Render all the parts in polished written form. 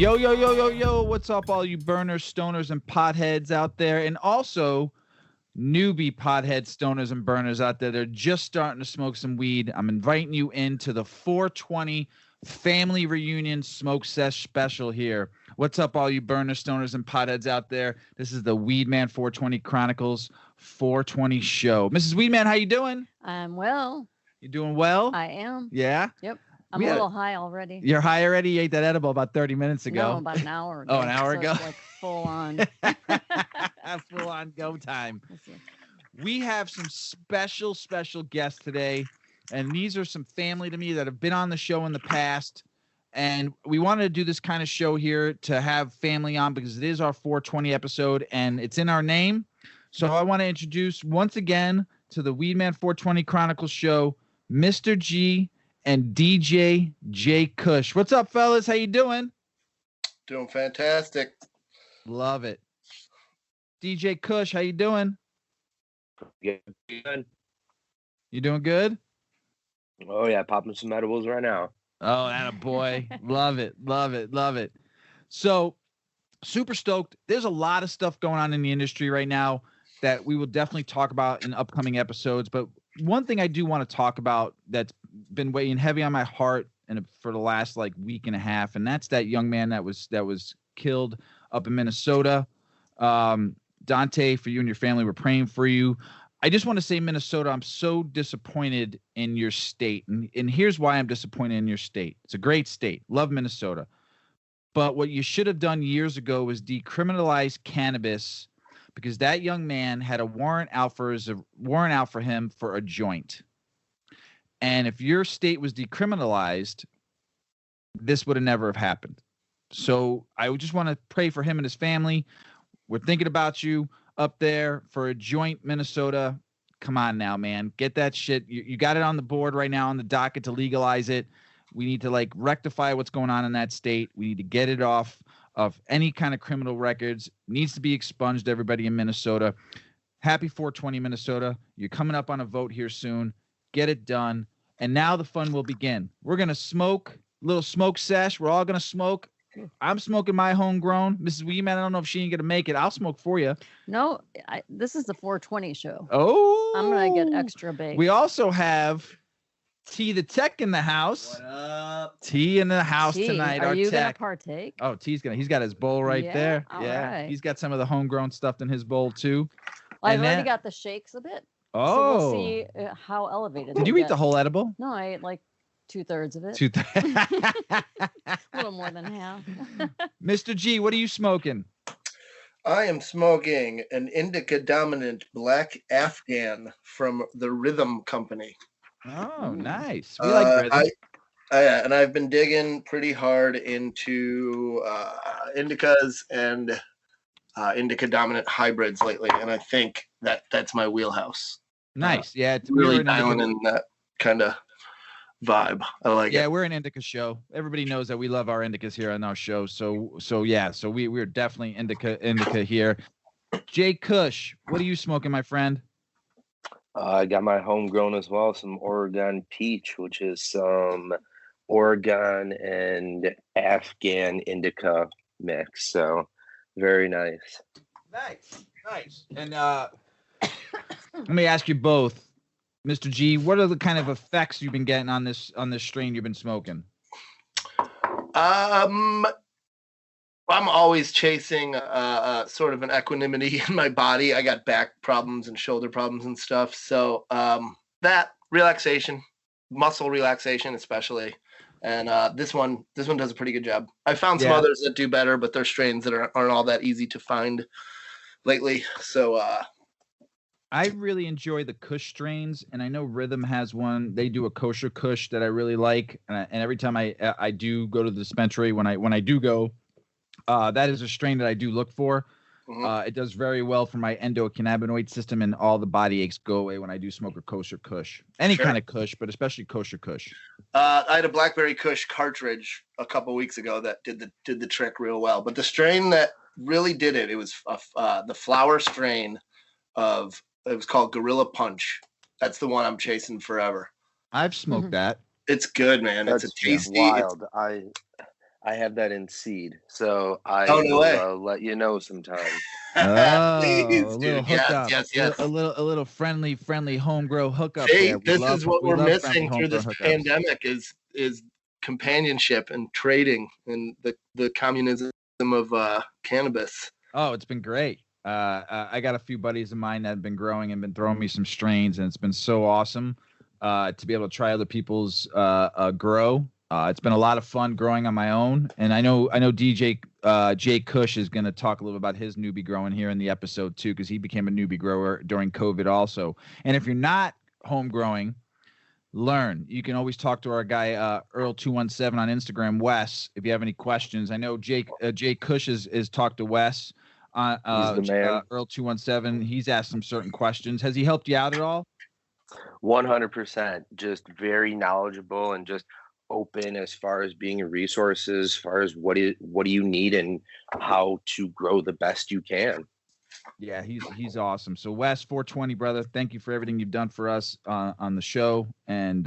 Yo, yo, yo, yo, yo, what's up, all you burners, stoners, and potheads out there, and also newbie potheads, stoners, and burners out there. They're just starting to smoke some weed. I'm inviting you into the 420 family reunion smoke sesh special here. What's up, all you burners, stoners, and potheads out there? This is the Weedman 420 Chronicles 420 show. Mrs. Weedman, how you doing? I'm well. You doing well? I am. Yeah? Yep. I'm a little high already. You're high already? You ate that edible about 30 minutes ago. No, about an hour ago. Oh, an hour ago? It's like full on. Full on go time. We have some special guests today, and these are some family to me that have been on the show in the past. And we wanted to do this kind of show here to have family on because it is our 420 episode and it's in our name. So I want to introduce once again to the Weedman 420 Chronicles show, Mr. G and DJ J-Kush. What's up, fellas? How you doing? Doing fantastic. Love it. DJ Kush, how you doing? Good. You doing good? Oh yeah, popping some edibles right now. Oh, that a boy. Love it. So, super stoked. There's a lot of stuff going on in the industry right now that we will definitely talk about in upcoming episodes. But one thing I do want to talk about that's been weighing heavy on my heart and for the last like week and a half, and that's that young man that was killed up in Minnesota. Dante, for you and your family, we're praying for you. I just want to say, Minnesota, I'm so disappointed in your state. And here's why I'm disappointed in your state. It's a great state. Love Minnesota. But what you should have done years ago was decriminalize cannabis, because that young man had a warrant out for him for a joint. And if your state was decriminalized, this would have never have happened. So I would just want to pray for him and his family. We're thinking about you up there for a joint, Minnesota. Come on now, man. Get that shit. You got it on the board right now on the docket to legalize it. We need to like rectify what's going on in that state. We need to get it off of any kind of criminal records. It needs to be expunged, everybody in Minnesota. Happy 420, Minnesota. You're coming up on a vote here soon. Get it done. And now the fun will begin. We're going to smoke, little smoke sesh. We're all going to smoke. I'm smoking my homegrown. Mrs. Weedman, I don't know if she ain't gonna make it. I'll smoke for you. No, this is the 420 show. Oh, I'm gonna get extra big. We also have T the Tech in the house. What up? T in the house T, tonight. Are our you tech. gonna partake? Oh, T's gonna. He's got his bowl right there. All yeah, right. He's got some of the homegrown stuff in his bowl too. Well, I've And already then- got the shakes a bit. Oh, So we'll see how elevated. did they you eat get. the whole edible? No, I ate like 2/3 of it. A little more than half. Mr. G, what are you smoking? I am smoking an indica dominant black Afghan from the Rhythm Company. Oh, nice. We like rhythm. And I've been digging pretty hard into indicas and indica dominant hybrids lately, and I think that's my wheelhouse. Nice. Yeah, Really dialing in that kind of vibe. I like it. Yeah, we're an indica show. Everybody knows that we love our indicas here on our show. So we're definitely indica here. Jay Kush, what are you smoking, my friend? I got my homegrown as well, some Oregon peach, which is some Oregon and Afghan indica mix. So very nice. Nice. And let me ask you both, Mr. G, what are the kind of effects you've been getting on this strain you've been smoking? I'm always chasing sort of an equanimity in my body. I got back problems and shoulder problems and stuff. So that relaxation, muscle relaxation especially. And this one does a pretty good job. I found some others that do better, but they're strains that aren't all that easy to find lately. So I really enjoy the Kush strains, and I know Rhythm has one. They do a kosher Kush that I really like, and every time I do go to the dispensary, when I do go, that is a strain that I do look for. Mm-hmm. It does very well for my endocannabinoid system, and all the body aches go away when I do smoke a kosher Kush. Any kind of Kush, but especially kosher Kush. I had a Blackberry Kush cartridge a couple weeks ago that did the trick real well. But the strain that really did it was the flower strain of. It was called Gorilla Punch. That's the one I'm chasing forever. I've smoked that. It's good, man. That's it's a tasty. wild. I have that in seed, so I Oh, no way. will let you know sometime. a Please, little dude. Yes, hookup, yes. a little friendly home grow hookup See, there. this is what we we're love friendly missing through homegrown this hookups. pandemic is companionship and trading and the communism of cannabis. Oh, it's been great. I got a few buddies of mine that have been growing and been throwing me some strains, and it's been so awesome to be able to try other people's grow. It's been a lot of fun growing on my own, and I know DJ J-Kush is going to talk a little about his newbie growing here in the episode too, because he became a newbie grower during COVID also. And if you're not home growing, learn. You can always talk to our guy Earl217 on Instagram, Wes, if you have any questions. I know J-Kush is talked to Wes. He's the man. Earl217. He's asked some certain questions. Has he helped you out at all? 100%. Just very knowledgeable and just open as far as being a resource, as far as what do you need and how to grow the best you can. Yeah, he's awesome. So Wes, 420 brother, thank you for everything you've done for us on the show and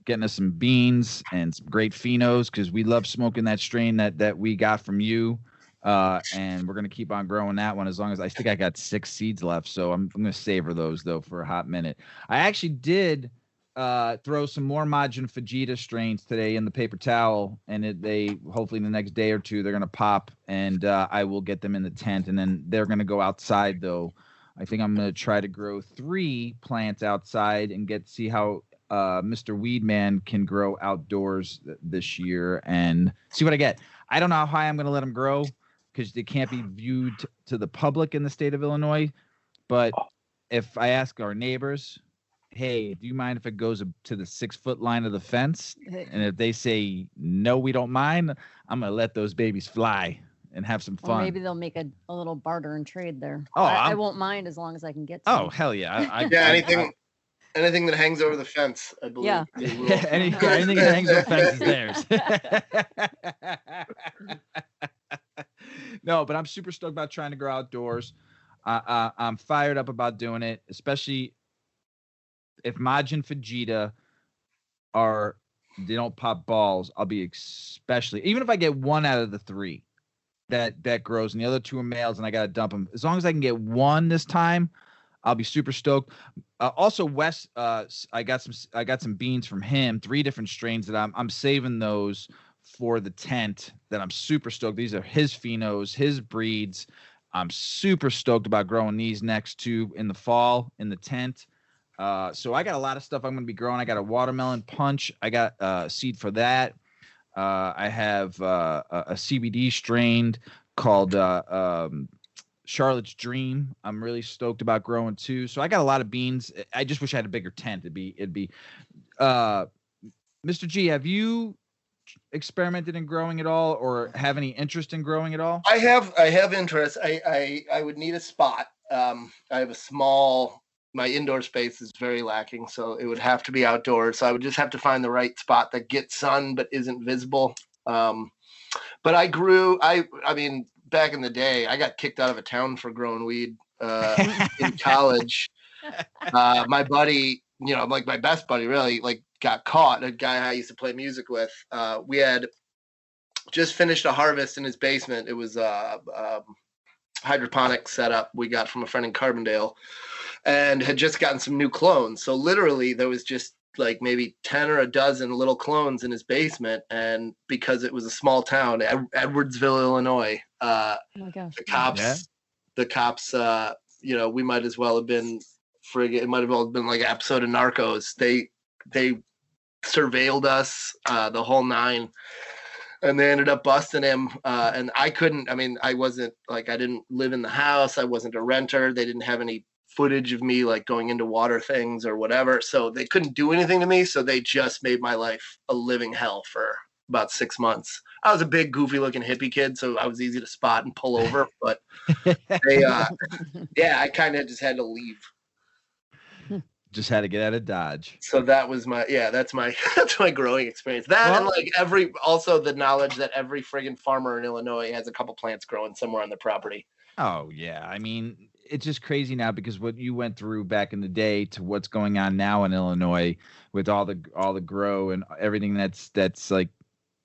getting us some beans and some great phenos, because we love smoking that strain that we got from you. And we're gonna keep on growing that one as long as I think I got 6 seeds left. So I'm gonna savor those though for a hot minute. I actually did throw some more Majin Fajita strains today in the paper towel, and they hopefully in the next day or two they're gonna pop, and I will get them in the tent, and then they're gonna go outside though. I think I'm gonna try to grow 3 plants outside and see how Mr. Weedman can grow outdoors this year and see what I get. I don't know how high I'm gonna let them grow because they can't be viewed to the public in the state of Illinois. But if I ask our neighbors, hey, do you mind if it goes to the 6-foot line of the fence? And if they say, no, we don't mind, I'm going to let those babies fly and have some fun. Or maybe they'll make a little barter and trade there. Oh, I won't mind as long as I can get to them. Hell yeah. Anything that hangs over the fence, I believe. Yeah. Anything that hangs over the fence is theirs. No, but I'm super stoked about trying to grow outdoors. I'm fired up about doing it, especially if Majin Fajita they don't pop balls. I'll be especially, even if I get 1 out of the 3 that grows and the other 2 are males and I got to dump them. As long as I can get 1 this time, I'll be super stoked. Also, Wes, I got some beans from him, 3 different strains that I'm saving those for the tent that I'm super stoked. These are his phenos, his breeds. I'm super stoked about growing these next 2 in the fall in the tent. So I got a lot of stuff I'm going to be growing. I got a watermelon punch. I got a seed for that. I have a CBD strain called Charlotte's Dream. I'm really stoked about growing too. So I got a lot of beans. I just wish I had a bigger tent. It'd be Mr. G, have you experimented in growing at all or have any interest in growing at all? I have interest. I would need a spot. I have a small, my indoor space is very lacking, so it would have to be outdoors. So I would just have to find the right spot that gets sun but isn't visible. But I grew, I mean, back in the day, I got kicked out of a town for growing weed in college. My buddy, like my best buddy really, like got caught. A guy I used to play music with. We had just finished a harvest in his basement. It was hydroponic setup we got from a friend in Carbondale, and had just gotten some new clones. So literally there was just like maybe 10 or a dozen little clones in his basement. And because it was a small town, Edwardsville, Illinois, Oh my gosh. the cops, we might as well have been it might have all been like an episode of Narcos. They surveilled us, the whole 9. And they ended up busting him. And I didn't live in the house. I wasn't a renter. They didn't have any footage of me like going into water things or whatever. So they couldn't do anything to me. So they just made my life a living hell for about 6 months. I was a big, goofy looking hippie kid. So I was easy to spot and pull over. But I kind of just had to leave. Just had to get out of Dodge. So that was that's my growing experience. And like also the knowledge that every friggin' farmer in Illinois has a couple plants growing somewhere on their property. Oh yeah. I mean, it's just crazy now because what you went through back in the day to what's going on now in Illinois with all the grow and everything that's like,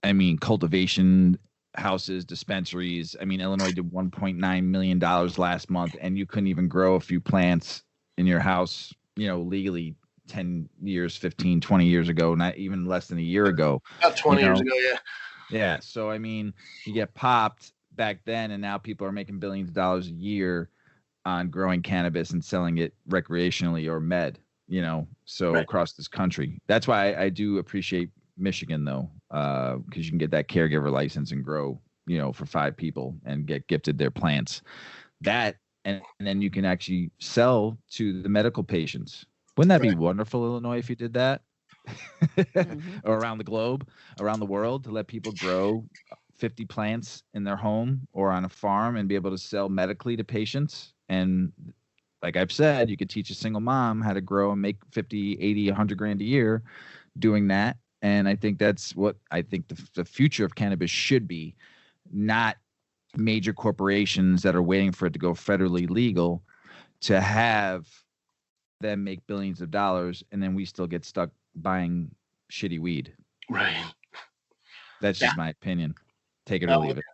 I mean, cultivation houses, dispensaries. I mean, Illinois did $1.9 million last month, and you couldn't even grow a few plants in your house, legally 10 years, 15, 20 years ago, not even less than a year ago. About 20 years ago, yeah. Yeah. So, I mean, you get popped back then, and now people are making billions of dollars a year on growing cannabis and selling it recreationally or med, so right. across this country. That's why I do appreciate Michigan, though, because you can get that caregiver license and grow, for 5 people and get gifted their plants. That, and then you can actually sell to the medical patients. Wouldn't that be wonderful, Illinois, if you did that? Or around the globe, around the world, to let people grow 50 plants in their home or on a farm and be able to sell medically to patients. And like I've said, you could teach a single mom how to grow and make 50, 80, 100 grand a year doing that. And I think that's what I think the future of cannabis should be, not major corporations that are waiting for it to go federally legal to have them make billions of dollars, and then we still get stuck buying shitty weed. Right. That's just my opinion. Take it or leave it.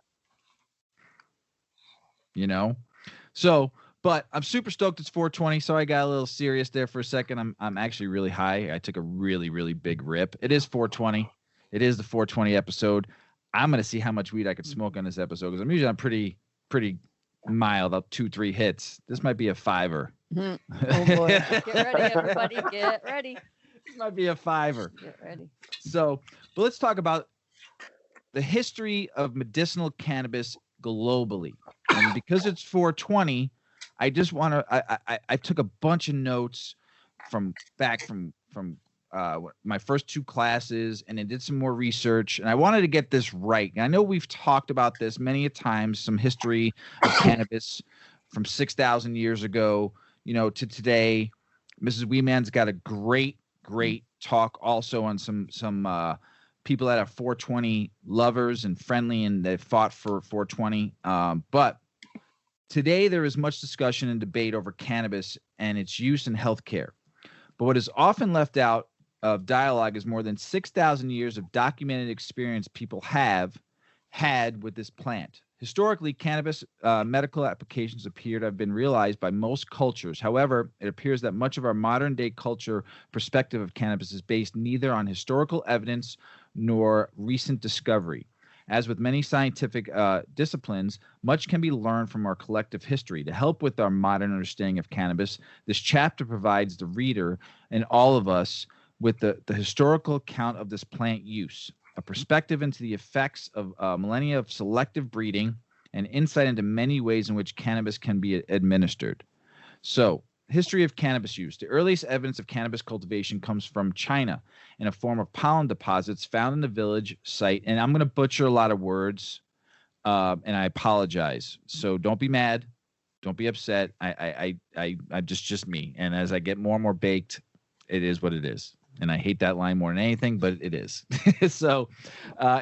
So, but I'm super stoked it's 420. So I got a little serious there for a second. I'm actually really high. I took a really, really big rip. It is 420. It is the 420 episode. I'm going to see how much weed I could smoke on this episode, because I'm usually on pretty mild, up 2-3 hits. This might be a 5er. Oh boy. Get ready, everybody. Get ready. This might be a 5er. Get ready. So, but let's talk about the history of medicinal cannabis globally. And because it's 420, I just want to, I took a bunch of notes from my first 2 classes, and I did some more research, and I wanted to get this right. And I know we've talked about this many a times, some history of cannabis from 6,000 years ago, to today. Mrs. Weeman's got a great talk also on some people that are 420 lovers and friendly, and they fought for 420. But today there is much discussion and debate over cannabis and its use in healthcare. But what is often left out of dialogue is more than 6,000 years of documented experience people have had with this plant. Historically, cannabis medical applications appear to have been realized by most cultures. However, it appears that much of our modern-day culture perspective of cannabis is based neither on historical evidence nor recent discovery. As with many scientific disciplines, much can be learned from our collective history. To help with our modern understanding of cannabis, this chapter provides the reader and all of us with the historical account of this plant use, a perspective into the effects of millennia of selective breeding, and insight into many ways in which cannabis can be administered. So, history of cannabis use. The earliest evidence of cannabis cultivation comes from China in a form of pollen deposits found in the village site. And I'm going to butcher a lot of words, and I apologize. So don't be mad. Don't be upset. I'm just me. And as I get more and more baked, it is what it is. And I hate that line more than anything, but it is. So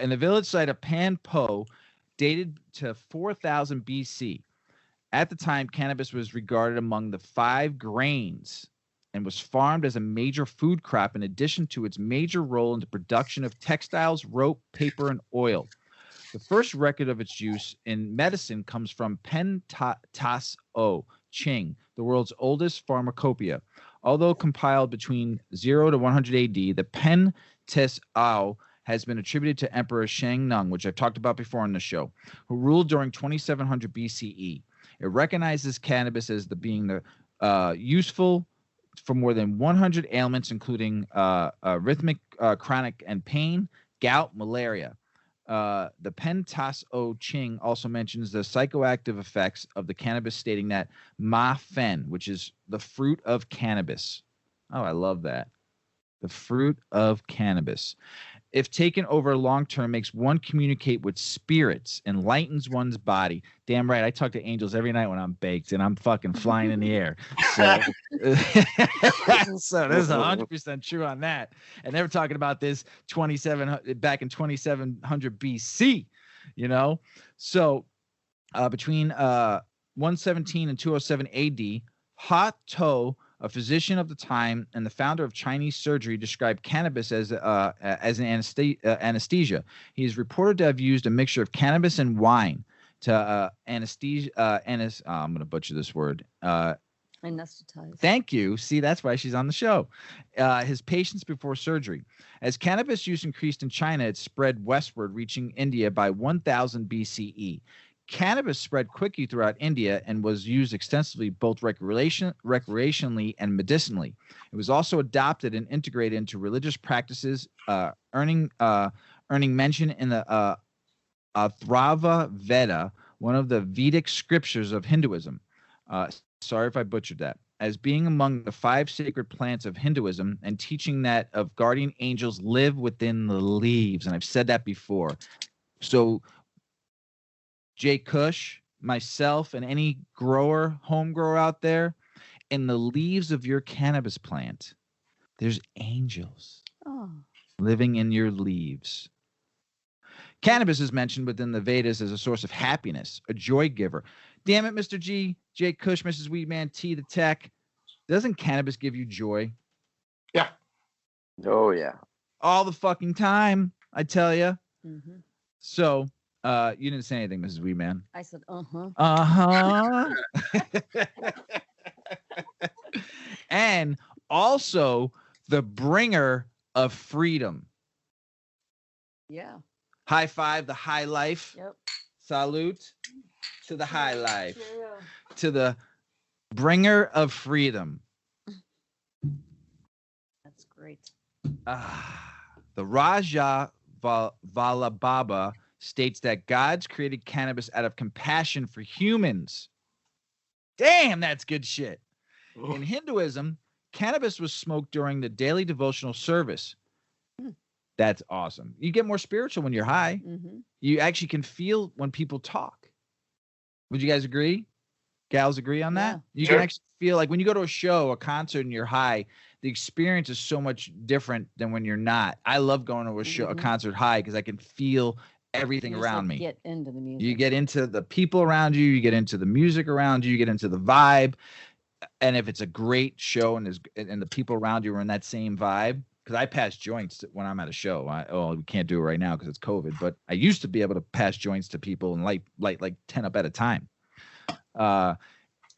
in the village site of Pan Po, dated to 4000 BC. At the time, cannabis was regarded among the 5 grains and was farmed as a major food crop in addition to its major role in the production of textiles, rope, paper, and oil. The first record of its use in medicine comes from Pen Tas O Ching, the world's oldest pharmacopoeia. Although compiled between 0 to 100 AD, the Pen Tas O has been attributed to Emperor Shang Nung, which I've talked about before on the show, who ruled during 2700 BCE. It recognizes cannabis as being useful for more than 100 ailments, including rhythmic, chronic, and pain, gout, malaria. The Pen Tas O Ching also mentions the psychoactive effects of the cannabis, stating that ma fen, which is the fruit of cannabis. Oh, I love that. The fruit of cannabis, if taken over long term, makes one communicate with spirits, enlightens one's body. Damn right. I talk to angels every night when I'm baked and I'm fucking flying in the air. So, so this is 100% true on that. And they were talking about this back in 2700 BC, So between 117 and 207 AD, Ha To a physician of the time and the founder of Chinese surgery, described cannabis as an anesthesia. He is reported to have used a mixture of cannabis and wine to anesthesia. I'm going to butcher this word. Anesthetize. Thank you. See, that's why she's on the show. His patients before surgery. As cannabis use increased in China, it spread westward, reaching India by 1000 BCE. Cannabis spread quickly throughout India and was used extensively both recreationally and medicinally. It was also adopted and integrated into religious practices, earning mention in the Atharva Veda, one of the Vedic scriptures of Hinduism. Sorry if I butchered that. As being among the 5 sacred plants of Hinduism and teaching that of guardian angels live within the leaves. And I've said that before. So J-Kush, myself, and any home grower out there, in the leaves of your cannabis plant, there's angels living in your leaves. Cannabis is mentioned within the Vedas as a source of happiness, a joy giver. Damn it, Mr. G, J-Kush, Mrs. Weedman, T, the tech. Doesn't cannabis give you joy? Yeah. Oh, yeah. All the fucking time, I tell you. Mm-hmm. So, you didn't say anything, Mrs. Weedman. I said, uh-huh. Uh-huh. And also the bringer of freedom. Yeah. High five, the high life. Yep. Salute to the high life. Cheerio. To the bringer of freedom. That's great. The Raja Vallabhava states that God's created cannabis out of compassion for humans. Damn, that's good shit. In Hinduism, cannabis was smoked during the daily devotional service. That's awesome. You get more spiritual when you're high. Mm-hmm. You actually can feel when people talk. Would you guys agree? Gals agree on that? You Sure. can actually feel like when you go to a show, a concert, and you're high, the experience is so much different than when you're not. I love going to a show, a concert high, because I can feel everything You just, around like, me. Get into the music. You get into the people around you. You get into the music around you. You get into the vibe. And if it's a great show and the people around you are in that same vibe, because I pass joints when I'm at a show. We can't do it right now because it's COVID, but I used to be able to pass joints to people and light like 10 up at a time.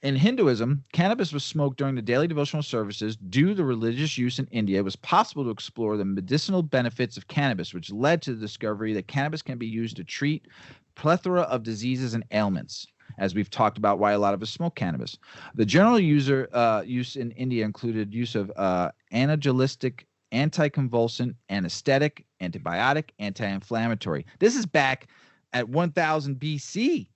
In Hinduism, cannabis was smoked during the daily devotional services. Due to the religious use in India, it was possible to explore the medicinal benefits of cannabis, which led to the discovery that cannabis can be used to treat plethora of diseases and ailments, as we've talked about why a lot of us smoke cannabis. The general use in India included use of analgesic, anticonvulsant, anesthetic, antibiotic, anti-inflammatory. This is back at 1000 BC.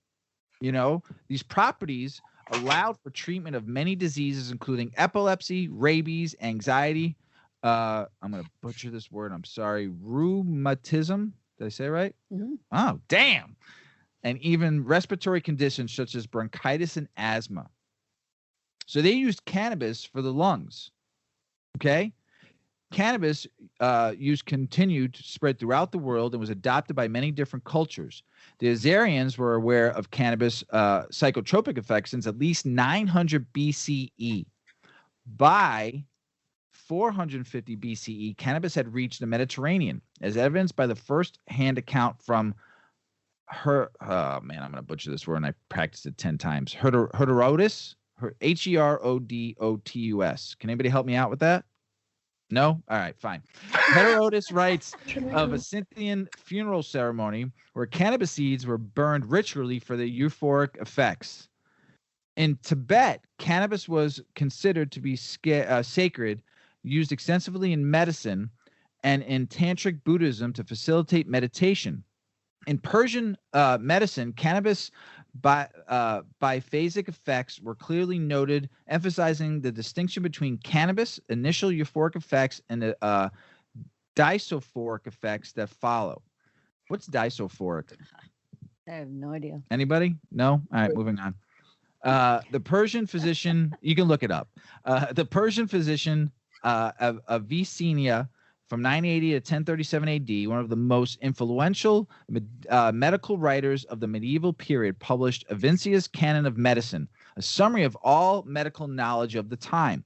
You know, these properties allowed for treatment of many diseases, including epilepsy, rabies, anxiety. I'm going to butcher this word. I'm sorry. Rheumatism. Did I say it right? Mm-hmm. Oh, damn. And even respiratory conditions such as bronchitis and asthma. So they used cannabis for the lungs. Okay? Cannabis use continued to spread throughout the world and was adopted by many different cultures. The Azarians were aware of cannabis psychotropic effects since at least 900 BCE. By 450 BCE, cannabis had reached the Mediterranean, as evidenced by the first-hand account from I'm going to butcher this word, and I practiced it 10 times. Herodotus, Herodotus. Can anybody help me out with that? No? All right, fine. Herodotus writes of a Scythian funeral ceremony where cannabis seeds were burned ritually for the euphoric effects. In Tibet, cannabis was considered to be sacred, used extensively in medicine and in tantric Buddhism to facilitate meditation. In Persian medicine, cannabis biphasic effects were clearly noted, emphasizing the distinction between cannabis initial euphoric effects and the disophoric effects that follow. What's disophoric? I have no idea. Anybody? No? All right, moving on. The Persian physician, you can look it up. The Persian physician of Avicenna from 980 to 1037 AD, one of the most influential medical writers of the medieval period, published Avicenna's Canon of Medicine, a summary of all medical knowledge of the time.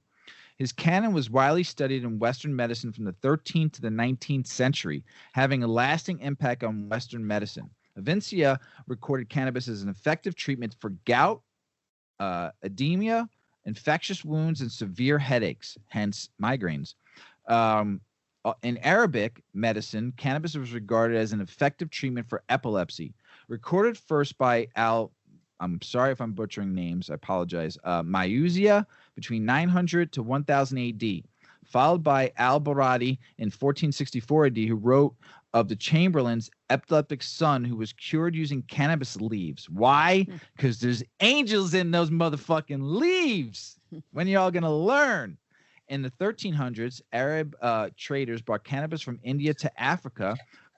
His canon was widely studied in Western medicine from the 13th to the 19th century, having a lasting impact on Western medicine. Avicenna recorded cannabis as an effective treatment for gout, edema, infectious wounds, and severe headaches, hence migraines. In Arabic medicine, cannabis was regarded as an effective treatment for epilepsy. Recorded first by I'm sorry if I'm butchering names, I apologize, Mayuzia between 900 to 1000 AD, followed by Al-Baradi in 1464 AD, who wrote of the Chamberlain's epileptic son who was cured using cannabis leaves. Why? Because there's angels in those motherfucking leaves. When y'all gonna learn? In the 1300s, Arab traders brought cannabis from India to Africa,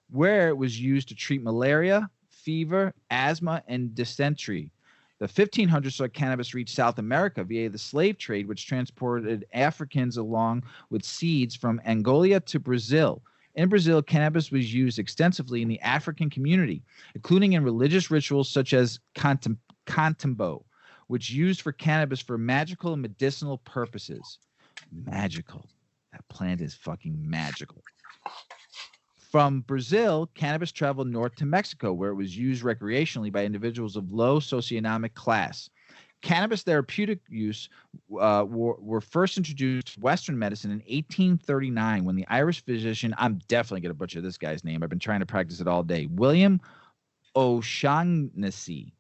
where it was used to treat malaria, fever, asthma, and dysentery. The 1500s saw cannabis reach South America via the slave trade, which transported Africans along with seeds from Angola to Brazil. In Brazil, cannabis was used extensively in the African community, including in religious rituals such as contembo, which used for cannabis for magical and medicinal purposes. Magical. That plant is fucking magical. From Brazil, cannabis traveled north to Mexico, where it was used recreationally by individuals of low socioeconomic class. Cannabis therapeutic use were first introduced to Western medicine in 1839 when the Irish physician, I'm definitely going to butcher this guy's name, I've been trying to practice it all day, William O'Shaughnessy.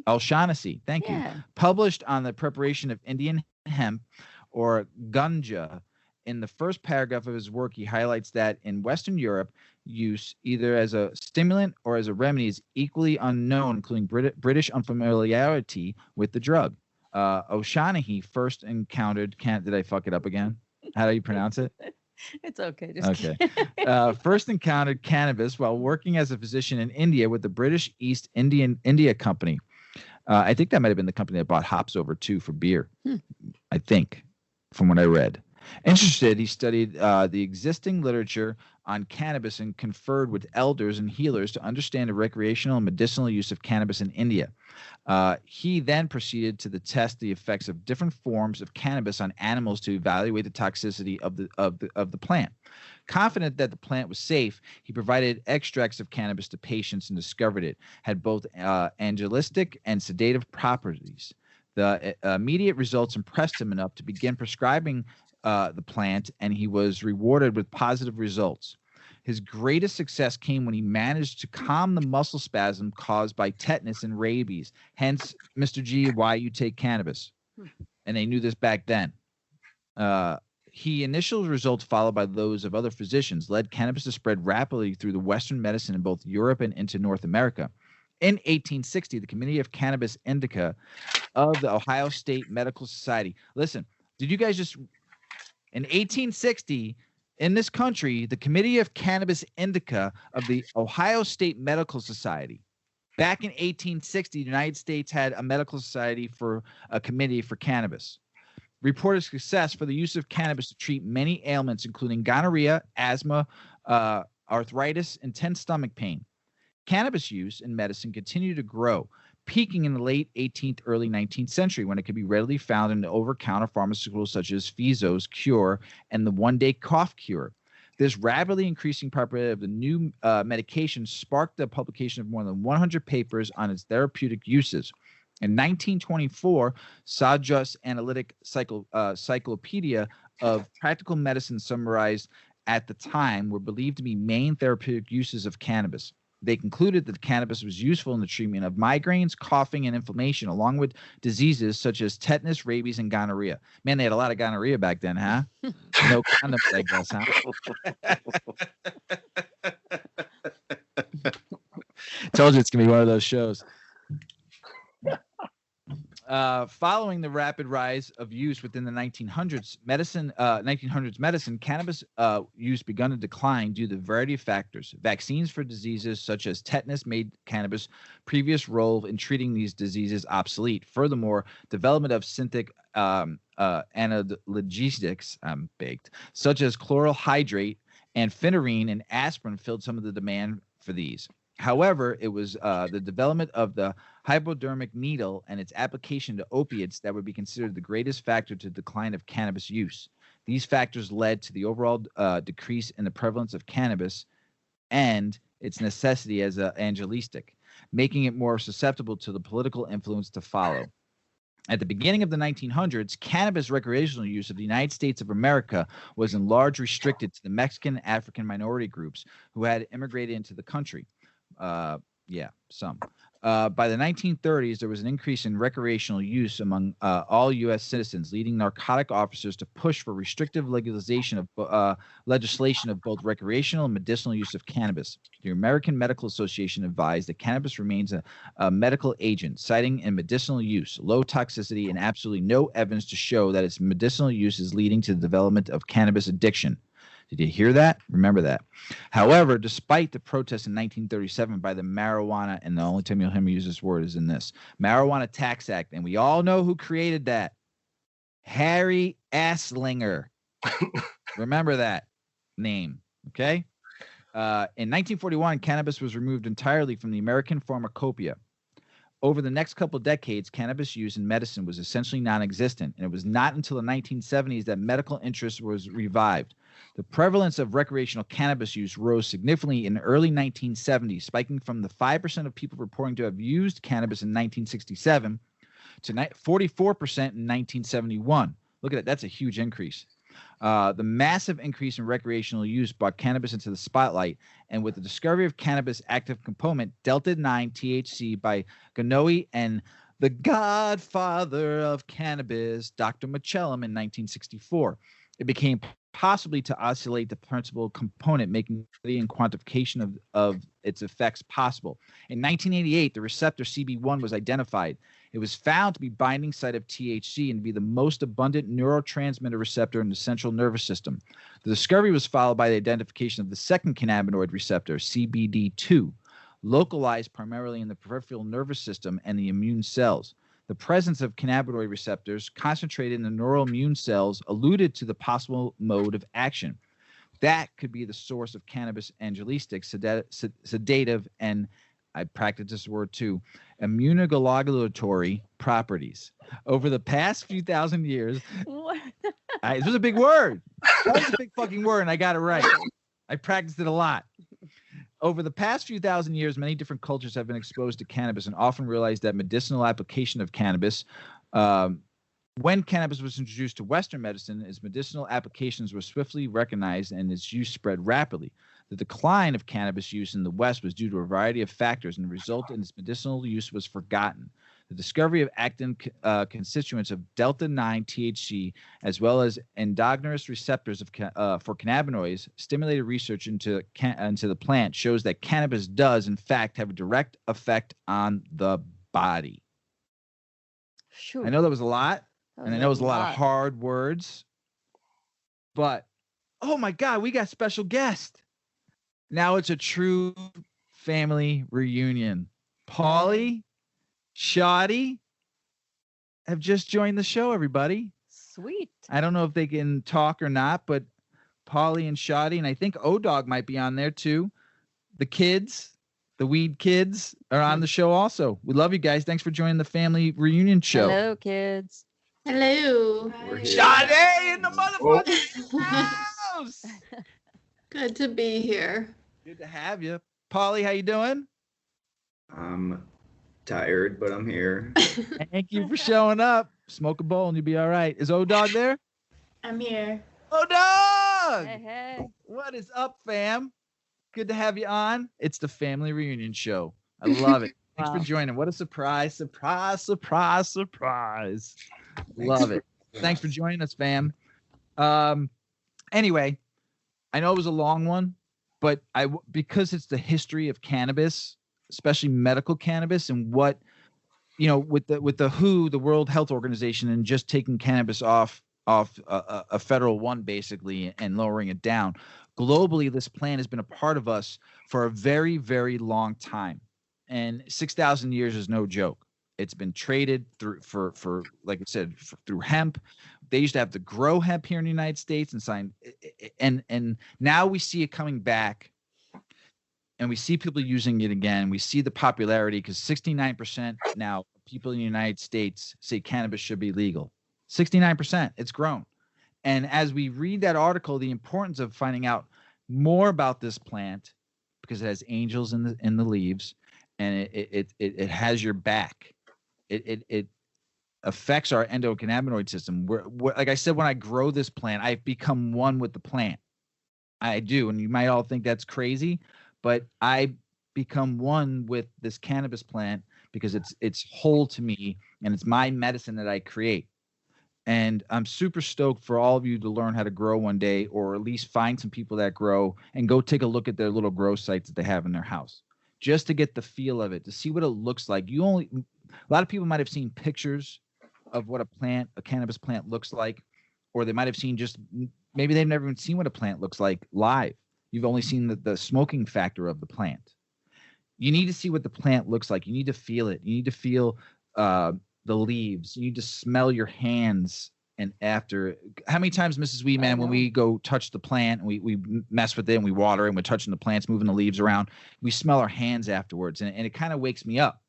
O'Shaughnessy, thank you. Published on the preparation of Indian hemp or ganja. In the first paragraph of his work, he highlights that in Western Europe, use either as a stimulant or as a remedy is equally unknown, including British unfamiliarity with the drug. O'Shaughnessy first encountered, did I fuck it up again? How do you pronounce it? It's okay. First encountered cannabis while working as a physician in India with the British East India Company. I think that might have been the company that bought hops over too for beer. I think, from what I read. Interested, he studied the existing literature on cannabis and conferred with elders and healers to understand the recreational and medicinal use of cannabis in India. He then proceeded to test the effects of different forms of cannabis on animals to evaluate the toxicity of the plant. Confident that the plant was safe, he provided extracts of cannabis to patients and discovered it had both angelistic and sedative properties. The immediate results impressed him enough to begin prescribing the plant, and he was rewarded with positive results. His greatest success came when he managed to calm the muscle spasm caused by tetanus and rabies. Hence, Mr. G, why you take cannabis. And they knew this back then. Initial results followed by those of other physicians led cannabis to spread rapidly through the Western medicine in both Europe and into North America. In 1860, the Committee of Cannabis Indica of the Ohio State Medical Society. Listen, did you guys just... In 1860, in this country, the Committee of Cannabis Indica of the Ohio State Medical Society. Back in 1860, the United States had a medical society for a committee for cannabis. Reported success for the use of cannabis to treat many ailments, including gonorrhea, asthma, arthritis, intense stomach pain. Cannabis use in medicine continued to grow, peaking in the late 18th, early 19th century when it could be readily found in over-counter pharmaceuticals such as Physo's Cure and the one-day cough cure. This rapidly increasing popularity of the new medication sparked the publication of more than 100 papers on its therapeutic uses. In 1924, Sajus Analytic Cyclopedia of Practical Medicine summarized at the time were believed to be main therapeutic uses of cannabis. They concluded that cannabis was useful in the treatment of migraines, coughing, and inflammation, along with diseases such as tetanus, rabies, and gonorrhea. Man, they had a lot of gonorrhea back then, huh? No condoms, I guess, huh? Told you it's going to be one of those shows. Following the rapid rise of use within the 1900s medicine, cannabis use begun to decline due to a variety of factors. Vaccines for diseases such as tetanus made cannabis' previous role in treating these diseases obsolete. Furthermore, development of synthetic analgesics, such as chloral hydrate and phenterine and aspirin filled some of the demand for these. However, it was the development of the hypodermic needle and its application to opiates that would be considered the greatest factor to decline of cannabis use. These factors led to the overall decrease in the prevalence of cannabis and its necessity as an angelistic, making it more susceptible to the political influence to follow. At the beginning of the 1900s, cannabis recreational use of the United States of America was in large restricted to the Mexican African minority groups who had immigrated into the country. Some. By the 1930s, there was an increase in recreational use among all U.S. citizens, leading narcotic officers to push for restrictive legislation of both recreational and medicinal use of cannabis. The American Medical Association advised that cannabis remains a medical agent, citing in medicinal use, low toxicity, and absolutely no evidence to show that its medicinal use is leading to the development of cannabis addiction. Did you hear that? Remember that. However, despite the protests in 1937 by the Marijuana, and the only time you'll hear me use this word is in this, Marijuana Tax Act, and we all know who created that. Harry Anslinger. Remember that name, okay? In 1941, cannabis was removed entirely from the American pharmacopoeia. Over the next couple of decades, cannabis use in medicine was essentially non-existent, and it was not until the 1970s that medical interest was revived. The prevalence of recreational cannabis use rose significantly in the early 1970s, spiking from the 5% of people reporting to have used cannabis in 1967 to 44% in 1971. Look at that. That's a huge increase. The massive increase in recreational use brought cannabis into the spotlight, and with the discovery of cannabis active component delta-9 THC by Ganoi and the godfather of cannabis, Dr. Macellum, in 1964, it became possibly to isolate the principal component, making study and quantification of its effects possible. In 1988, the receptor CB1 was identified. It was found to be binding site of THC and to be the most abundant neurotransmitter receptor in the central nervous system. The discovery was followed by the identification of the second cannabinoid receptor, CBD2, localized primarily in the peripheral nervous system and the immune cells. The presence of cannabinoid receptors concentrated in the neural immune cells alluded to the possible mode of action. That could be the source of cannabis angelistic, sedative, and I practice this word too, immunoglobulatory properties. Over the past few thousand years, this was a big word. That was a big fucking word, and I got it right. I practiced it a lot. Over the past few thousand years, many different cultures have been exposed to cannabis and often realized that medicinal application of cannabis, when cannabis was introduced to Western medicine, its medicinal applications were swiftly recognized and its use spread rapidly. The decline of cannabis use in the West was due to a variety of factors, and the result in its medicinal use was forgotten. The discovery of actin constituents of delta-9 THC, as well as endogenous receptors for cannabinoids, stimulated research into the plant, shows that cannabis does, in fact, have a direct effect on the body. Shoot. I know that was a lot, and I know it was a lot of hard words, but, oh my God, we got special guest. Now it's a true family reunion. Paulie, Shorty have just joined the show, everybody. Sweet. I don't know if they can talk or not, but Paulie and Shorty, and I think O-Dog might be on there too. The kids, the weed kids, are on the show also. We love you guys. Thanks for joining the family reunion show. Hello, kids. Hello. Shorty in the motherfucking house. Good to be here. Good to have you. Paulie, how you doing? I'm tired, but I'm here. Thank you for showing up. Smoke a bowl and you'll be all right. Is O-Dog there? I'm here. O-Dog! Hey, hey. What is up, fam? Good to have you on. It's the family reunion show. I love it. Thanks for joining. What a surprise, surprise, surprise, surprise. Love it. Thanks for joining us, fam. Anyway, I know it was a long one, but because it's the history of cannabis, especially medical cannabis, and what, you know, with the WHO, the World Health Organization, and just taking cannabis off a federal one basically and lowering it down. Globally, this plan has been a part of us for a very, very long time, and 6,000 years is no joke. It's been traded through for like I said, through hemp. They used to have to grow hemp here in the United States and sign, and now we see it coming back. and we see people using it again. We see the popularity because 69% now people in the United States say cannabis should be legal. 69%. It's grown. And as we read that article, the importance of finding out more about this plant, because it has angels in the leaves, and it has your back. It affects our endocannabinoid system. We're, like I said, when I grow this plant, I've become one with the plant. I do, and you might all think that's crazy, but I become one with this cannabis plant because it's whole to me, and it's my medicine that I create. And I'm super stoked for all of you to learn how to grow one day, or at least find some people that grow and go take a look at their little grow sites that they have in their house, just to get the feel of it, to see what it looks like. A lot of people might have seen pictures of what a cannabis plant looks like, or they might have seen maybe they've never even seen what a plant looks like live. You've only seen the smoking factor of the plant. You need to see what the plant looks like. You need to feel it. You need to feel the leaves. You need to smell your hands. And after, how many times, Mrs. Weedman, when we go touch the plant and we mess with it and we water it and we're touching the plants, moving the leaves around, we smell our hands afterwards, and it kind of wakes me up.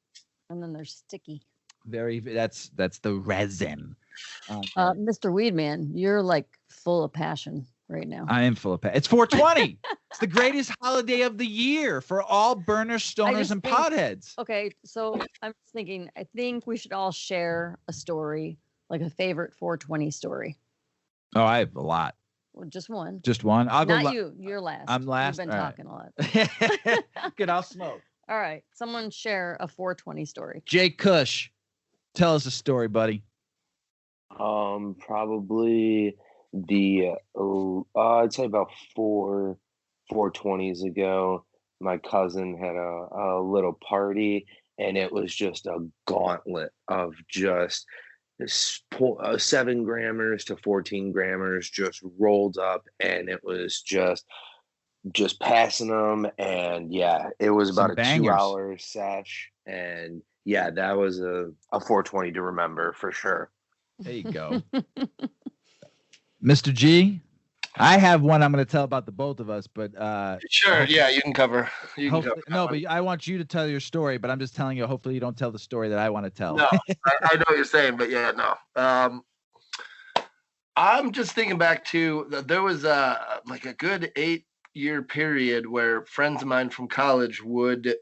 And then they're sticky. That's the resin. Mr. Weedman, you're like full of passion right now. I am full of passion. It's 420. It's the greatest holiday of the year for all burners, stoners, and potheads. Okay, so I'm just thinking, I think we should all share a story, like a favorite 420 story. Oh, I have a lot. Well, just one. Just one. I'll go. Not you. You're last. I'm last. You've been talking a lot. Good. I'll smoke. All right. Someone share a 420 story. J-Kush, tell us a story, buddy. Probably I'd say about 420s ago, my cousin had a little party, and it was just a gauntlet of just 7 grammers to 14 grammers just rolled up, and it was just passing them. And yeah, it was about a 2-hour sesh, and yeah, that was a 420 to remember for sure. There you go. Mr. G, I have one I'm going to tell about the both of us, but sure, yeah, you can cover. No, but I want you to tell your story, but I'm just telling you, hopefully you don't tell the story that I want to tell. No, I know what you're saying, but yeah, no. I'm just thinking back to there was like a good 8-year period where friends of mine from college would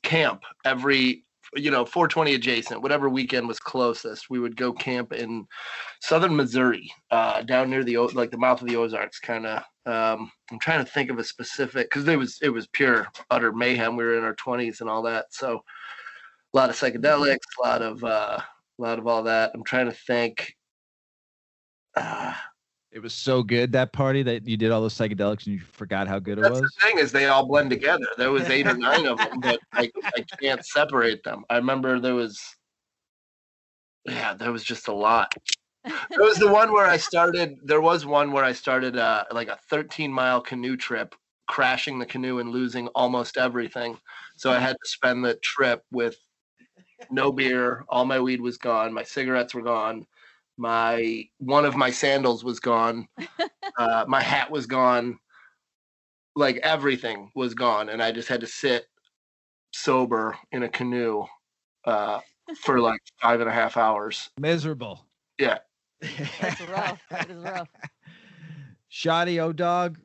camp every 420 adjacent, whatever weekend was closest. We would go camp in southern Missouri, down near the mouth of the Ozarks, kind of. I'm trying to think of a specific, because it was pure utter mayhem. We were in our 20s and all that, so a lot of psychedelics, a lot of all that. I'm trying to think. It was so good, that party, that you did all those psychedelics and you forgot how good it was. The thing is, they all blend together. There was 8 or 9 of them, but I can't separate them. I remember there was just a lot. There was one where I started like a 13-mile canoe trip, crashing the canoe and losing almost everything. So I had to spend the trip with no beer. All my weed was gone. My cigarettes were gone. One of my sandals was gone. My hat was gone. Like everything was gone, and I just had to sit sober in a canoe for like 5.5 hours. Miserable. Yeah. That's rough. That is rough. Shorty, O-Dog,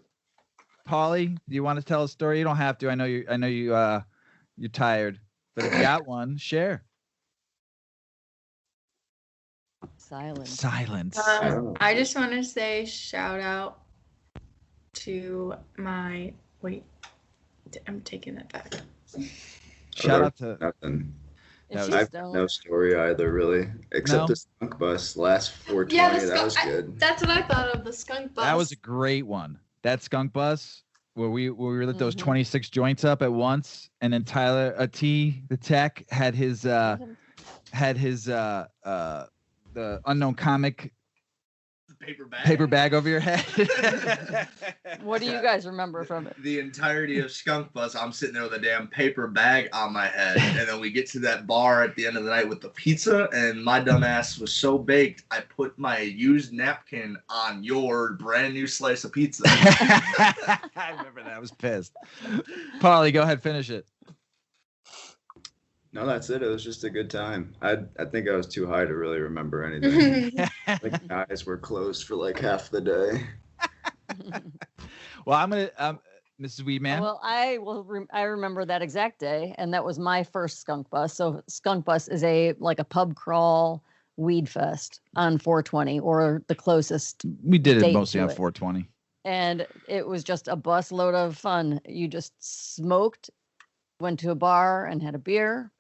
Paulie, do you want to tell a story? You don't have to. I know you're tired, but if you got one, share. Silence. I just want to say shout out to my I'm taking that back. Shout out to nothing. It's I have no story either, really, except the skunk bus last 420. Yeah, that was good. That's what I thought of, the skunk bus. That was a great one. That skunk bus where we lit those 26 joints up at once, and then Tyler the tech had his the unknown comic Paper bag over your head. What do you guys remember from it? The entirety of Skunk Bus, I'm sitting there with a damn paper bag on my head, and then we get to that bar at the end of the night with the pizza, and my dumb ass was so baked, I put my used napkin on your brand new slice of pizza. I remember that. I was pissed. Paulie, go ahead, finish it. No, that's it. It was just a good time. I think I was too high to really remember anything. Like, eyes were closed for like half the day. Well, I'm gonna, Mrs. Weedman. Well, I remember that exact day, and that was my first Skunk Bus. So Skunk Bus is like a pub crawl weed fest on 420, or the closest. We did it date mostly to on it. 420. And it was just a bus load of fun. You just smoked, went to a bar and had a beer,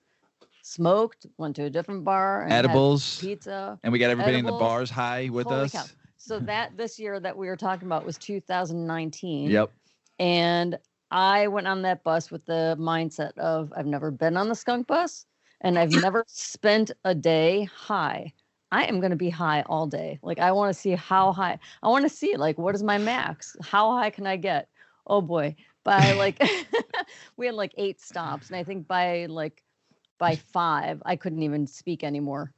smoked, went to a different bar and Edibles, had pizza, and we got everybody in the edibles. bars high with Holy us. cow. So this year that we were talking about was 2019. Yep. And I went on that bus with the mindset of I've never been on the Skunk Bus, and I've never spent a day high. I am going to be high all day. Like, I want to see how high. I want to see, like, what is my max? How high can I get? Oh boy. By like, we had like 8 stops. And I think by 5, I couldn't even speak anymore.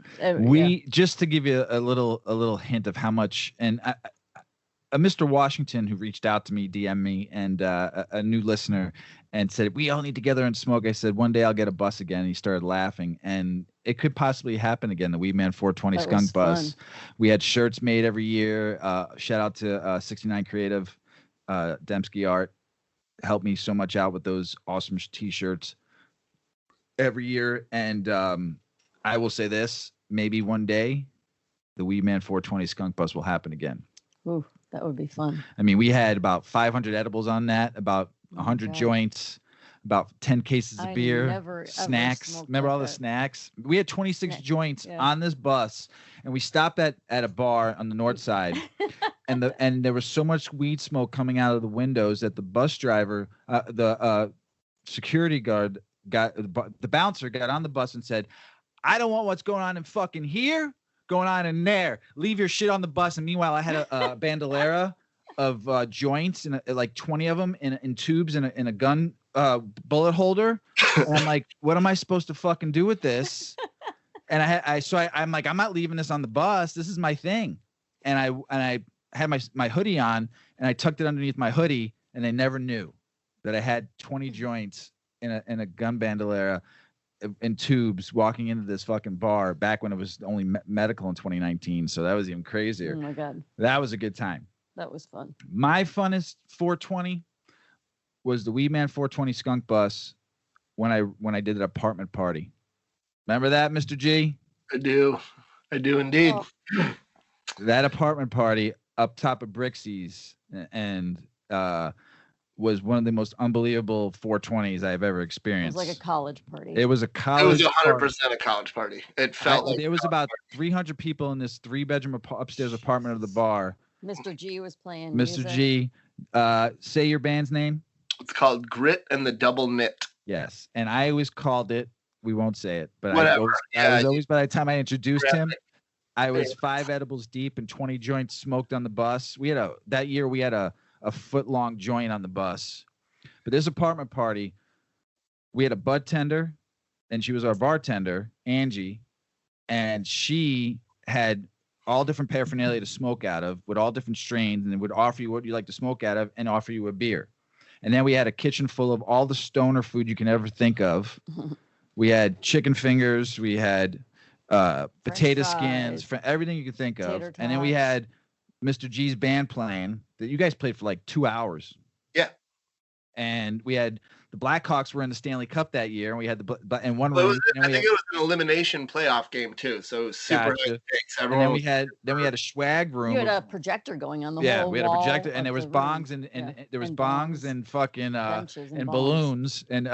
Just to give you a little hint of how much, and Mr. Washington, who reached out to me, DM me, and a new listener, and said, we all need to together and smoke. I said, one day I'll get a bus again. And he started laughing, and it could possibly happen again. The Weedman 420 Skunk Bus. Fun. We had shirts made every year. Shout out to 69 Creative, Dembski Art, helped me so much out with those awesome t-shirts every year. And I will say this, maybe one day the Weedman 420 Skunk Bus will happen again. Ooh, that would be fun. I mean, we had about 500 edibles on that, about 100 joints, about 10 cases of beer, snacks. Remember all the snacks? We had 26 joints on this bus, and we stopped at a bar on the north side, and there was so much weed smoke coming out of the windows that the bus driver, the security guard, the bouncer got on the bus and said, I don't want what's going on in fucking here going on in there. Leave your shit on the bus. And meanwhile, I had a bandolera of joints, and like 20 of them in tubes in a gun bullet holder. And I'm like, what am I supposed to fucking do with this? And I'm like, I'm not leaving this on the bus. This is my thing. And I had my hoodie on, and I tucked it underneath my hoodie, and they never knew that I had 20 joints in a gun bandolera in tubes walking into this fucking bar back when it was only medical in 2019. So that was even crazier. Oh my God. That was a good time. That was fun. My funnest 420 was the Weedman 420 Skunk Bus when I did an apartment party. Remember that, Mr. G? I do indeed. Oh. That apartment party up top of Brixie's and was one of the most unbelievable 420s I've ever experienced. It was like a college party. It was a college. It was 100% a college party. It felt like there was about 300 people in this 3-bedroom upstairs apartment of the bar. Mr. G was playing. Mr. music. G, say your band's name. It's called Grit and the Double Knit. Yes, and I always called it. We won't say it, but whatever. I was always by the time I introduced him, I was 5 edibles deep and 20 joints smoked on the bus. That year we had a foot-long joint on the bus. But this apartment party, we had a bud tender, and she was our bartender, Angie, and she had all different paraphernalia to smoke out of with all different strains, and it would offer you what you like to smoke out of and offer you a beer. And then we had a kitchen full of all the stoner food you can ever think of. We had chicken fingers, we had potato skins, everything you could think of. And then we had Mr. G's band playing that you guys played for like 2 hours. Yeah. And we had the Blackhawks were in the Stanley Cup that year, and we had in one room. I think it was an elimination playoff game too, so it was super high stakes. And then we had a swag room. You had a projector going on the whole wall. Yeah, we had a projector, and there was bongs and there was bongs and fucking and balloons and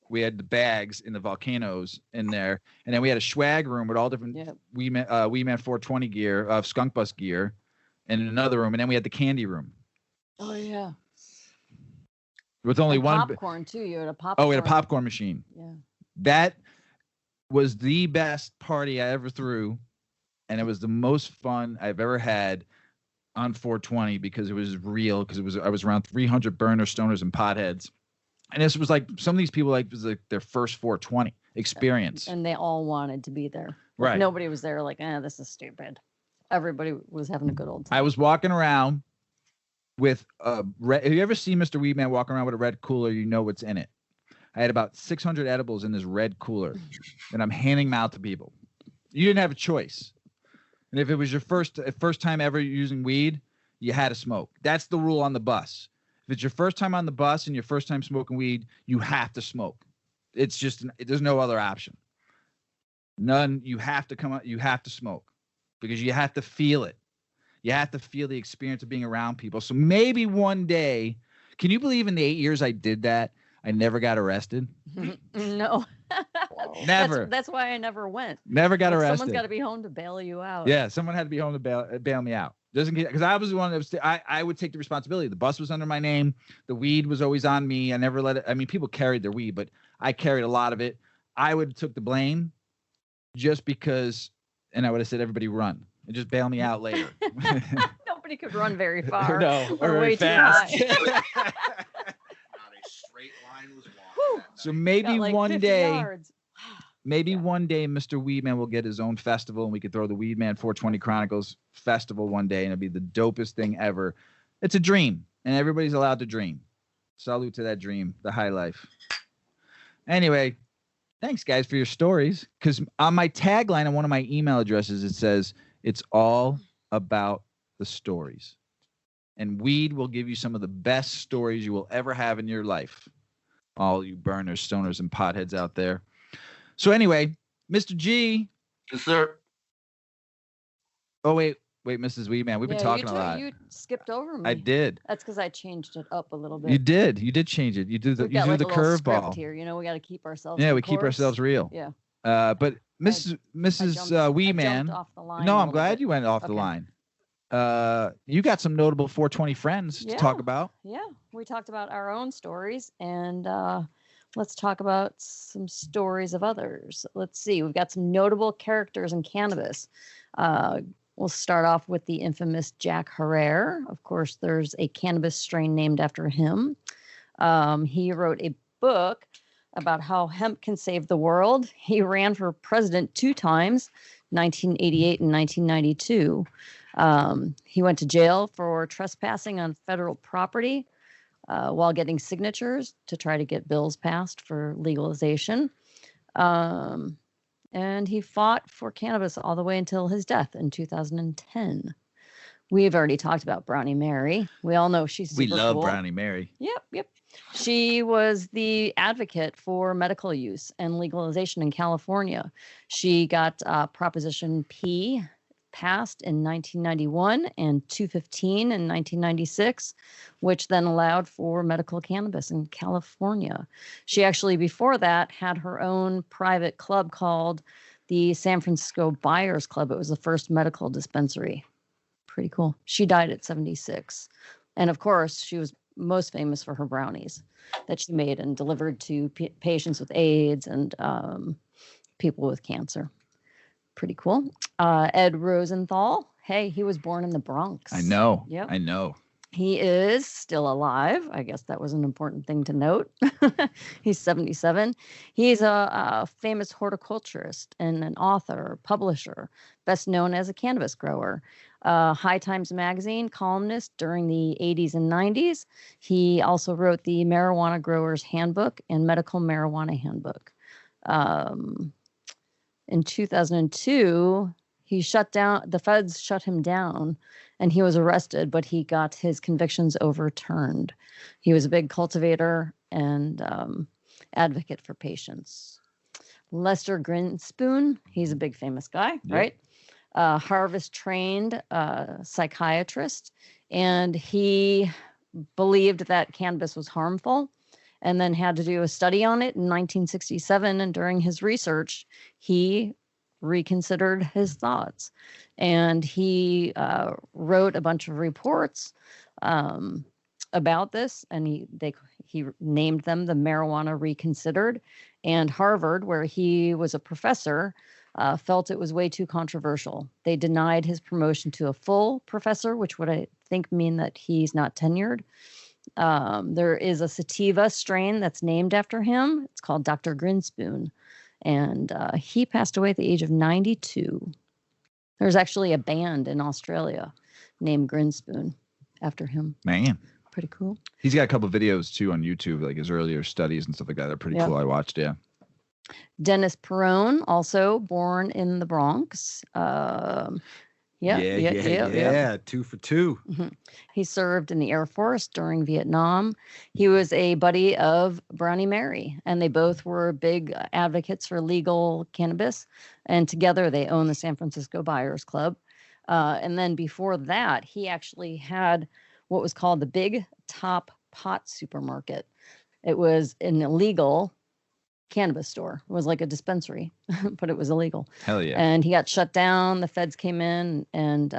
we had the bags in the volcanoes in there, and then we had a swag room with all different Weedman 420 gear, Skunk Bus gear, and in another room, and then we had the candy room. Oh yeah. With only one popcorn too. You had a popcorn. Oh, we had a popcorn machine. Yeah. That was the best party I ever threw and it was the most fun I've ever had on 420 because it was real. Because I was around 300 burners, stoners, and potheads, and this was like some of these people like it was like their first 420 experience, and they all wanted to be there. Right. Nobody was there like, this is stupid. Everybody was having a good old time. I was walking around with a red. Have you ever seen Mr. Weedman walking around with a red cooler? You know what's in it. I had about 600 edibles in this red cooler, and I'm handing them out to people. You didn't have a choice. And if it was your first time ever using weed, you had to smoke. That's the rule on the bus. If it's your first time on the bus and your first time smoking weed, you have to smoke. It's just, there's no other option. None. You have to come out. You have to smoke because you have to feel it. You have to feel the experience of being around people. So maybe one day, can you believe in the 8 years I did that, I never got arrested? No. Never. That's why I never went. Never got arrested. Someone's got to be home to bail you out. Yeah, someone had to be home to bail me out. Doesn't get because I was the one that was. I would take the responsibility. The bus was under my name. The weed was always on me. I never let it. I mean, people carried their weed, but I carried a lot of it. I would have took the blame, just because, and I would have said, "Everybody run and just bail me out later." Nobody could run very far. No, or very way fast. too high. Not a straight line was walking. So maybe Got like one 50 day. yards. Maybe one day Mr. Weedman will get his own festival and we could throw the Weedman 420 Chronicles festival one day and it'll be the dopest thing ever. It's a dream and everybody's allowed to dream. Salute to that dream, the high life. Anyway, thanks guys for your stories. Because on my tagline on one of my email addresses, it says, it's all about the stories. And weed will give you some of the best stories you will ever have in your life. All you burners, stoners, and potheads out there. So anyway, Mr. G. Yes, sir. Oh, wait, Mrs. Weedman. We've been talking a lot. You skipped over me. I did. That's because I changed it up a little bit. You did. You did change it. You do the We've got, like, a little script curveball. Here, we got to keep ourselves. Yeah, on we keep course. ourselves real. Yeah. But Mrs. I Weedman. jumped off the line No, a I'm little glad bit. you went off the Okay. line. You got some notable 420 friends to Yeah. talk about. Yeah, we talked about our own stories, and let's talk about some stories of others. Let's see. We've got some notable characters in cannabis. We'll start off with the infamous Jack Herrera. Of course, there's a cannabis strain named after him. He wrote a book about how hemp can save the world. He ran for president 2 times, 1988 and 1992. He went to jail for trespassing on federal property while getting signatures to try to get bills passed for legalization. And he fought for cannabis all the way until his death in 2010. We've already talked about Brownie Mary. We all know she's super We love cool. Brownie Mary. Yep. She was the advocate for medical use and legalization in California. She got Proposition P passed in 1991 and 215 in 1996, which then allowed for medical cannabis in California. She actually, before that, had her own private club called the San Francisco Buyers Club. It was the first medical dispensary. Pretty cool. She died at 76. And of course, she was most famous for her brownies that she made and delivered to patients with AIDS and people with cancer. Pretty cool. Ed Rosenthal. Hey, he was born in the Bronx. I know. Yep. I know. He is still alive. I guess that was an important thing to note. He's 77. He's a famous horticulturist and an author, publisher, best known as a cannabis grower. High Times Magazine columnist during the 80s and 90s. He also wrote the Marijuana Growers Handbook and Medical Marijuana Handbook. In 2002, the feds shut him down and he was arrested, but he got his convictions overturned. He was a big cultivator and advocate for patients. Lester Grinspoon, he's a big famous guy, right? Harvard-trained psychiatrist, and he believed that cannabis was harmful and then had to do a study on it in 1967. And during his research, he reconsidered his thoughts. And he wrote a bunch of reports about this, and he named them the Marijuana Reconsidered. And Harvard, where he was a professor, felt it was way too controversial. They denied his promotion to a full professor, which would, I think, mean that he's not tenured. There is a sativa strain that's named after him. It's called Dr. Grinspoon. And he passed away at the age of 92. There's actually a band in Australia named Grinspoon after him. Man. Pretty cool. He's got a couple videos too on YouTube, like his earlier studies and stuff like that. They're pretty cool. I watched, yeah. Dennis Perone, also born in the Bronx. Yeah. 2 for 2. Mm-hmm. He served in the Air Force during Vietnam. He was a buddy of Brownie Mary, and they both were big advocates for legal cannabis. And together they own the San Francisco Buyers Club. And then before that, he actually had what was called the Big Top Pot Supermarket. It was an illegal cannabis store. It was like a dispensary, but it was illegal. Hell yeah. And he got shut down. The feds came in, and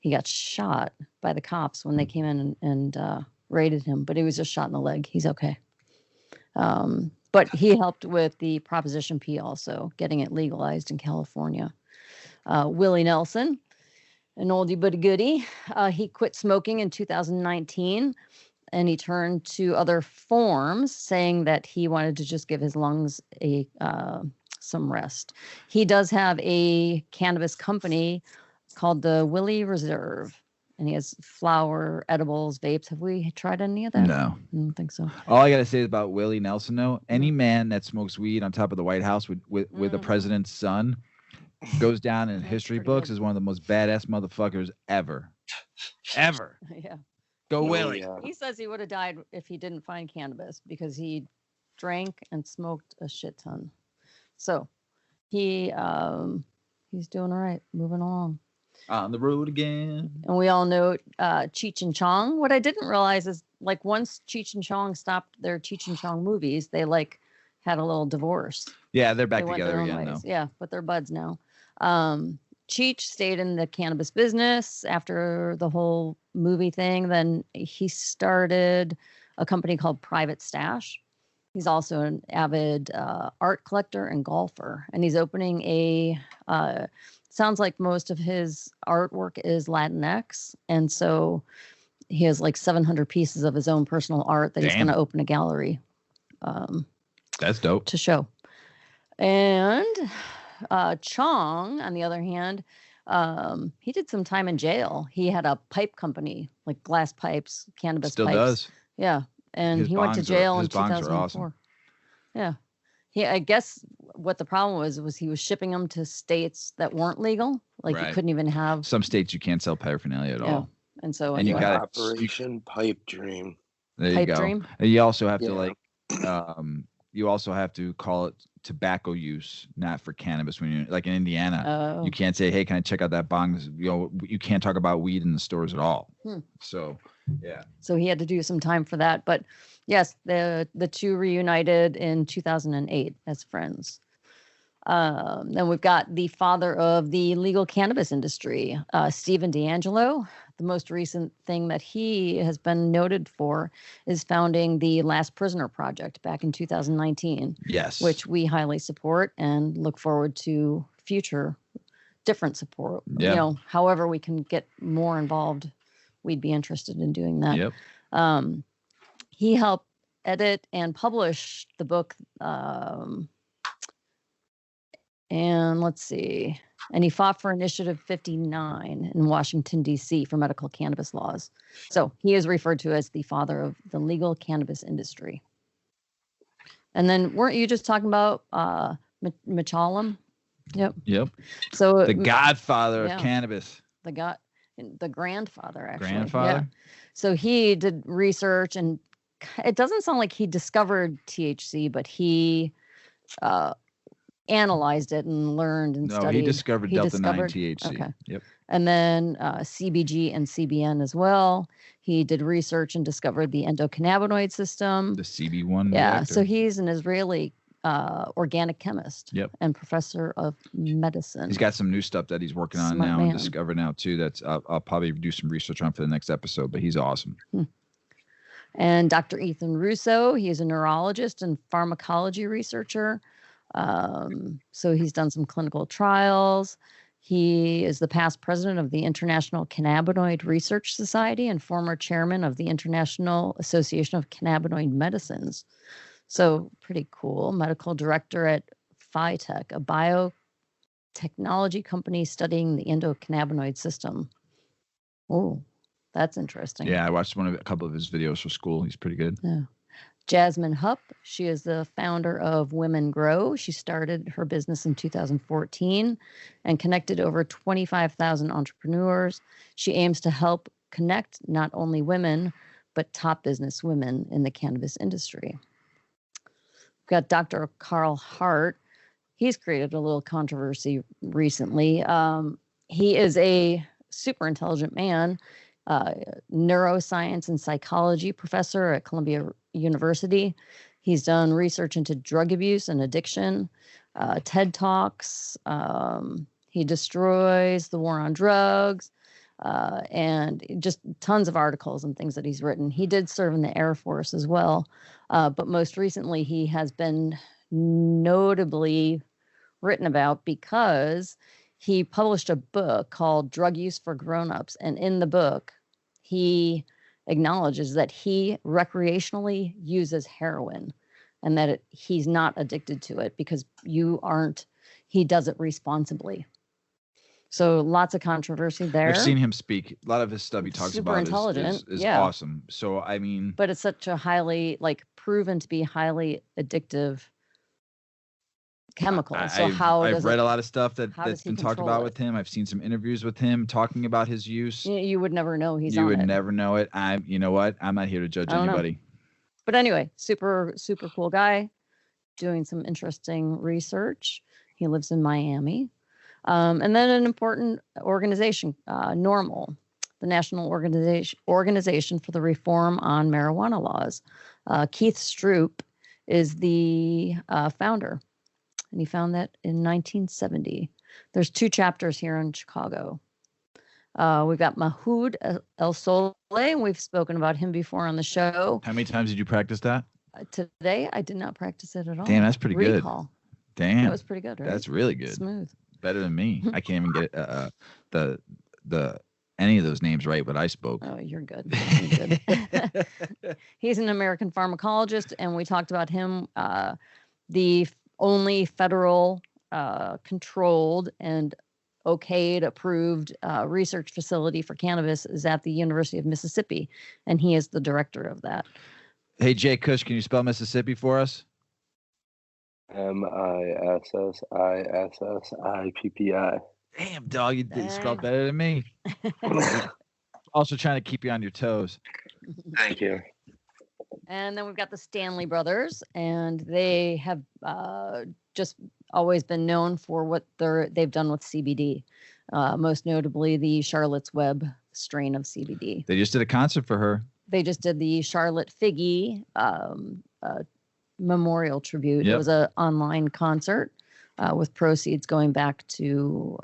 he got shot by the cops when they came in and raided him, but he was just shot in the leg. He's okay. But he helped with the Proposition P also, getting it legalized in California. Willie Nelson, an oldie but a goodie. He quit smoking in 2019. And he turned to other forms, saying that he wanted to just give his lungs some rest. He does have a cannabis company called the Willie Reserve, and he has flower, edibles, vapes. Have we tried any of that? No. I don't think so. All I got to say about Willie Nelson, though, any man that smokes weed on top of the White House with the president's son goes down in history books as one of the most badass motherfuckers ever. Ever. Yeah. Go Willie. He says he would have died if he didn't find cannabis because he drank and smoked a shit ton. So he's doing all right, moving along. On the road again. And we all know Cheech and Chong. What I didn't realize is, like, once Cheech and Chong stopped their Cheech and Chong movies, they like had a little divorce. Yeah, they're back They went together their own again ways. though. Yeah, but they're buds now. Cheech stayed in the cannabis business after the whole movie thing. Then he started a company called Private Stash. He's also an avid art collector and golfer. And he's opening sounds like most of his artwork is Latinx. And so he has like 700 pieces of his own personal art that he's going to open a gallery. That's dope. To show. And Chong, on the other hand, he did some time in jail. He had a pipe company, like glass pipes, cannabis Still pipes. Does. Yeah. And he went to jail in 2004. Awesome. Yeah. I guess what the problem was he was shipping them to states that weren't legal. Like you couldn't even have. Some states you can't sell paraphernalia at all. And so and you got Operation Pipe Dream. There you go. Dream? And you also have to you also have to call it tobacco use, not for cannabis. When you're like in Indiana, you can't say, "Hey, can I check out that bong?" You can't talk about weed in the stores at all. So, yeah. So he had to do some time for that, but yes, the two reunited in 2008 as friends. Then we've got the father of the legal cannabis industry, Stephen D'Angelo. The most recent thing that he has been noted for is founding the Last Prisoner Project back in 2019. Yes. Which we highly support and look forward to future different support. Yeah. You know, however we can get more involved, we'd be interested in doing that. Yep. He helped edit and publish the book. And let's see. And he fought for Initiative 59 in Washington, D.C. for medical cannabis laws. So he is referred to as the father of the legal cannabis industry. And then weren't you just talking about Mitchellum? Yep. So the godfather of cannabis. The grandfather, actually. Grandfather? Yeah. So he did research, and it doesn't sound like he discovered THC, but he analyzed it and learned and studied. He discovered Delta-9 THC. Okay. Yep. And then CBG and CBN as well. He did research and discovered the endocannabinoid system. The CB1 Yeah. reactor. So he's an Israeli organic chemist and professor of medicine. He's got some new stuff that he's working on now and discovered now too. That's I'll probably do some research on for the next episode, but he's awesome. And Dr. Ethan Russo, he is a neurologist and pharmacology researcher. So he's done some clinical trials. He is the past president of the International Cannabinoid Research Society and former chairman of the International Association of Cannabinoid Medicines. So pretty cool. Medical director at Phytech, a biotechnology company studying the endocannabinoid system. Oh, that's interesting. Yeah, I watched a couple of his videos for school. He's pretty good. Yeah. Jasmine Hupp, she is the founder of Women Grow. She started her business in 2014 and connected over 25,000 entrepreneurs. She aims to help connect not only women, but top business women in the cannabis industry. We've got Dr. Carl Hart. He's created a little controversy recently. He is a super intelligent man, neuroscience and psychology professor at Columbia University. He's done research into drug abuse and addiction, TED Talks. He destroys the war on drugs, and just tons of articles and things that he's written. He did serve in the Air Force as well, but most recently he has been notably written about because he published a book called Drug Use for Grown-Ups, and in the book he acknowledges that he recreationally uses heroin and that he's not addicted to it because he does it responsibly. So lots of controversy there. I've seen him speak. A lot of his stuff he talks Super about intelligent. is Yeah. awesome. So, I mean. But it's such a highly, proven to be highly addictive chemical. I've read a lot of stuff that's been talked about it? with him. I've seen some interviews with him talking about his use. You would never know he's on it. You would never know it. You know what? I'm not here to judge anybody. But anyway, super, super cool guy doing some interesting research. He lives in Miami. And then an important organization, NORML, the National Organization for the Reform on Marijuana Laws. Keith Stroop is the founder. And he found that in 1970. There's 2 chapters here in Chicago. We've got Mahoud El Sole, and we've spoken about him before on the show. How many times did you practice that? Today, I did not practice it at all. Damn, that's pretty good. Damn. That was pretty good, right? That's really good. Smooth. Better than me. I can't even get the any of those names right, but I spoke. Oh, you're good. You're good. He's an American pharmacologist, and we talked about him. The only federal controlled and okayed, approved research facility for cannabis is at the University of Mississippi, and he is the director of that. Hey, J-Kush, can you spell Mississippi for us? MISSISSIPPI. Damn, dog, you spelled better than me. Also trying to keep you on your toes. Thank you. And then we've got the Stanley brothers, and they have just always been known for what they've done with CBD, most notably the Charlotte's Web strain of CBD. They just did a concert for her. They just did the Charlotte Figge memorial tribute. Yep. It was an online concert with proceeds going back to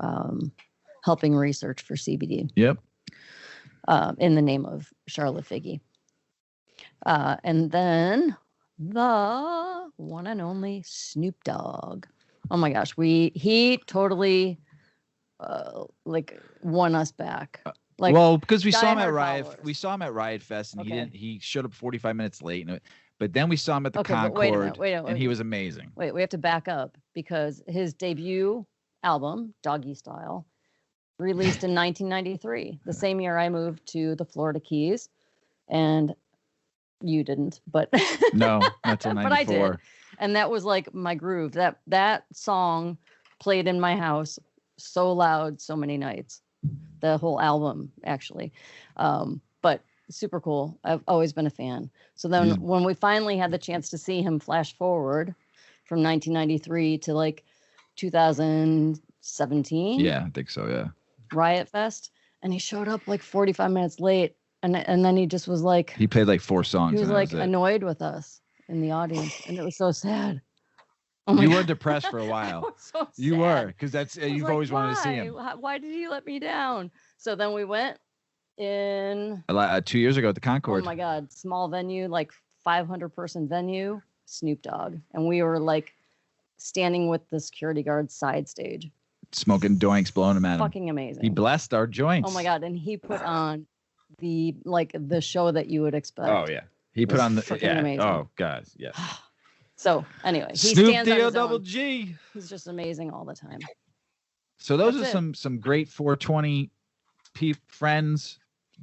helping research for CBD. Yep. In the name of Charlotte Figge. And then the one and only Snoop Dogg. Oh my gosh, he totally won us back. Well, because we saw him at diehard Riot Fest, and Okay. he showed up 45 minutes late, but then we saw him at the Okay, but Concord, wait a minute. and he was amazing. Wait, we have to back up because his debut album, Doggy Style, released in 1993, the same year I moved to the Florida Keys, and you didn't, but No, not till 94. but I did, and that was like my groove. That song played in my house so loud, so many nights. The whole album, actually, but super cool. I've always been a fan. So then, when we finally had the chance to see him flash forward from 1993 to 2017, Yeah, I think so. Yeah. Riot Fest, and he showed up 45 minutes late, and then he just was He played 4 songs. he was and that was it. annoyed with us in the audience, and it was so sad. Oh my You God. were depressed for a while. I was so You sad. were, because that's I was you've like, always wanted to see him. Why did he let me down? So then we went in. 2 years ago at the Oh Concord. my God, small venue, 500-person venue, Snoop Dogg, and we were standing with the security guard side stage. Smoking doinks, blowing them at him. Fucking amazing. He blessed our joints. Oh my God. And he put on the show that you would expect. Oh yeah. He put on the amazing. Oh God, yes. So anyway, he Snoop stands on D-O his double own. G. He's just amazing all the time. So those That's are some great 420 friends,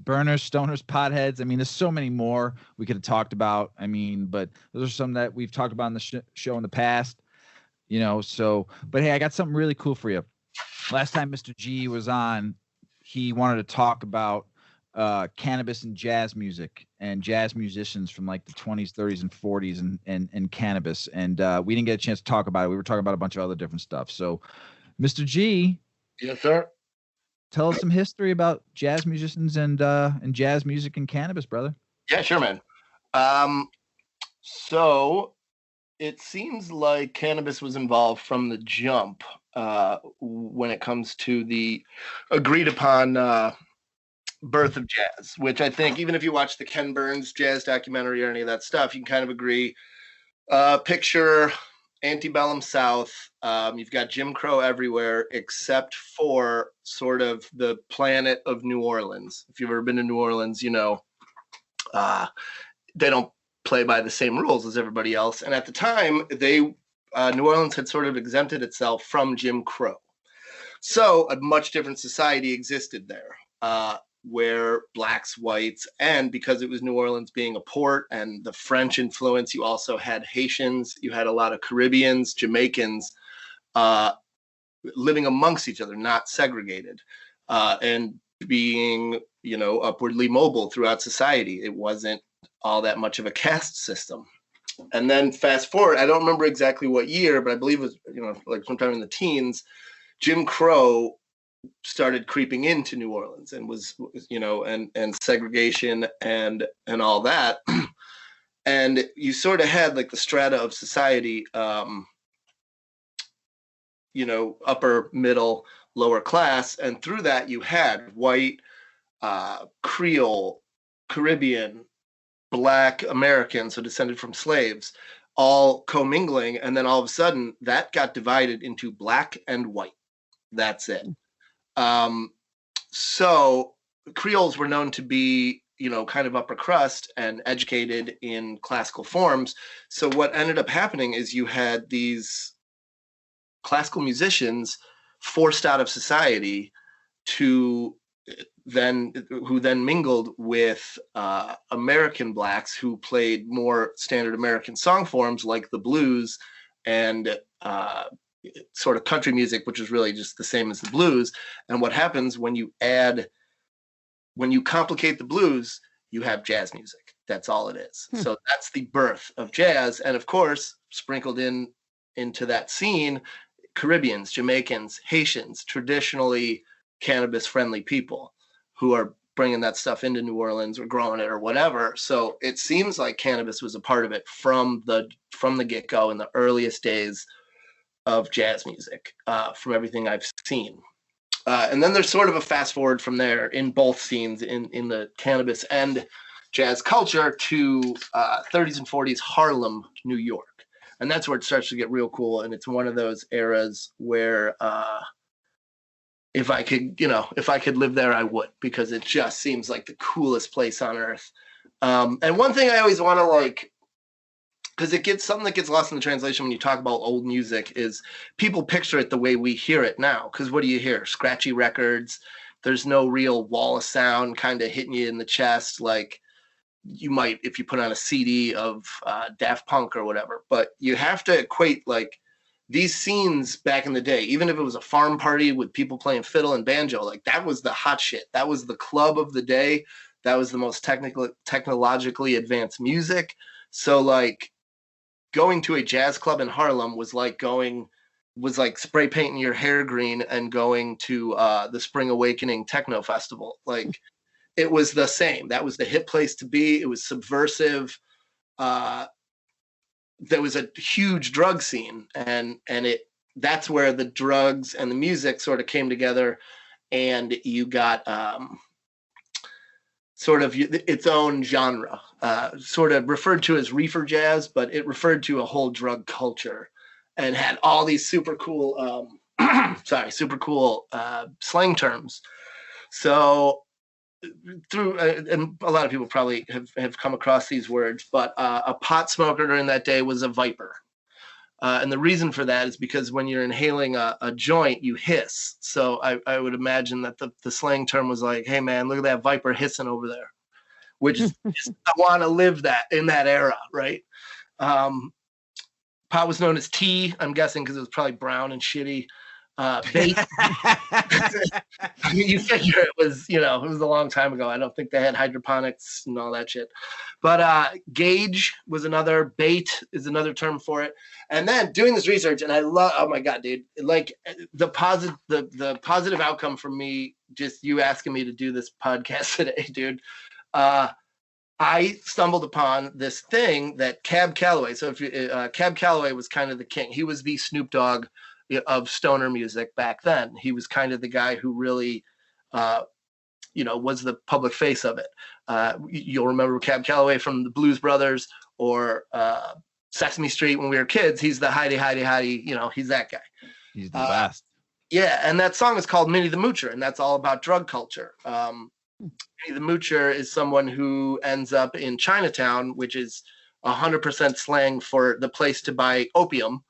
burners, stoners, potheads. I mean, there's so many more we could have talked about. I mean, but those are some that we've talked about in the show in the past. So, but hey, I got something really cool for you. Last time Mr. G was on, he wanted to talk about cannabis and jazz music and jazz musicians from like the 20s, 30s, and 40s and cannabis. And we didn't get a chance to talk about it. We were talking about a bunch of other different stuff. So, Mr. G. Yes, sir. Tell us some history about jazz musicians and jazz music and cannabis, brother. Yeah, sure, man. So it seems like cannabis was involved from the jump when it comes to the agreed upon birth of jazz, which I think even if you watch the Ken Burns jazz documentary or any of that stuff, you can kind of agree. Picture antebellum South. You've got Jim Crow everywhere except for sort of the planet of New Orleans. If you've ever been to New Orleans, they don't play by the same rules as everybody else. And at the time, New Orleans had sort of exempted itself from Jim Crow. So a much different society existed there, where blacks, whites, and because it was New Orleans being a port and the French influence, you also had Haitians, you had a lot of Caribbeans, Jamaicans living amongst each other, not segregated, and being, upwardly mobile throughout society. It wasn't all that much of a caste system. And then fast forward, I don't remember exactly what year, but I believe it was, like sometime in the teens, Jim Crow started creeping into New Orleans and was, and segregation and all that. And you sort of had like the strata of society, upper, middle, lower class. And through that you had white, Creole, Caribbean, Black Americans, so descended from slaves, all commingling. And then all of a sudden that got divided into black and white. That's it. So Creoles were known to be, kind of upper crust and educated in classical forms. So what ended up happening is you had these classical musicians forced out of society who then mingled with American blacks who played more standard American song forms like the blues and sort of country music, which is really just the same as the blues. And what happens when you complicate the blues, you have jazz music. That's all it is. So that's the birth of jazz. And of course, sprinkled into that scene, Caribbeans, Jamaicans, Haitians, traditionally cannabis friendly people who are bringing that stuff into New Orleans or growing it or whatever. So it seems like cannabis was a part of it from the get-go in the earliest days of jazz music, from everything I've seen. And then there's sort of a fast forward from there in both scenes in the cannabis and jazz culture to 30s and 40s Harlem, New York. And that's where it starts to get real cool. And it's one of those eras where if I could live there, I would, because it just seems like the coolest place on earth. And one thing I always want to because it gets something that gets lost in the translation when you talk about old music is people picture it the way we hear it now. Because what do you hear? Scratchy records. There's no real wall of sound kind of hitting you in the chest like you might if you put on a CD of Daft Punk or whatever. But you have to equate like these scenes back in the day, even if it was a farm party with people playing fiddle and banjo, like that was the hot shit. That was the club of the day. That was the most technologically advanced music. So like going to a jazz club in Harlem was like spray painting your hair green and going to the Spring Awakening Techno Festival. Like it was the same. That was the hip place to be. It was subversive. There was a huge drug scene, and that's where the drugs and the music sort of came together, and you got sort of its own genre, sort of referred to as reefer jazz, but it referred to a whole drug culture. and had all these super cool, slang terms. So through, and a lot of people probably have come across these words, but a pot smoker during that day was a viper. And the reason for that is because when you're inhaling a joint, you hiss. So I would imagine that the slang term was like, hey, man, look at that viper hissing over there, which is, I want to live that in that era, right? Pot was known as tea, I'm guessing, because it was probably brown and shitty. Bait. I mean, you figure it was a long time ago. I don't think they had hydroponics and all that shit. But gauge was another, bait is another term for it. And then doing this research, and I love, oh my God, dude, like the positive outcome for me, just you asking me to do this podcast today, dude. I stumbled upon this thing that Cab Calloway. So if you, Cab Calloway was kind of the king. He was the Snoop Dogg of stoner music back then. He was kind of the guy who really, was the public face of it. You'll remember Cab Calloway from the Blues Brothers or Sesame Street when we were kids. He's the hidey, he's that guy. He's the best. Yeah, and that song is called Minnie the Moocher, and that's all about drug culture. Minnie the Moocher is someone who ends up in Chinatown, which is 100% slang for the place to buy opium.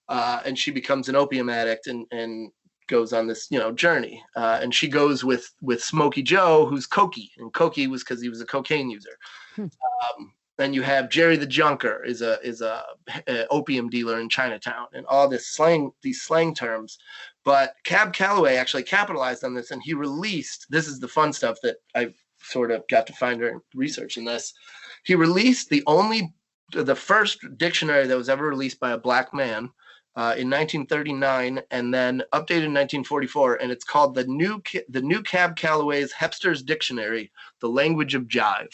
And she becomes an opium addict and goes on this, journey. And she goes with Smokey Joe, who's cokey, and cokey was because he was a cocaine user. Then you have Jerry the Junker is a opium dealer in Chinatown, and all these slang terms. But Cab Calloway actually capitalized on this, and he released. This is the fun stuff that I sort of got to find during researching this. He released the first dictionary that was ever released by a black man. In 1939, and then updated in 1944, and it's called the new Cab Calloway's Hipster's Dictionary, The Language of Jive.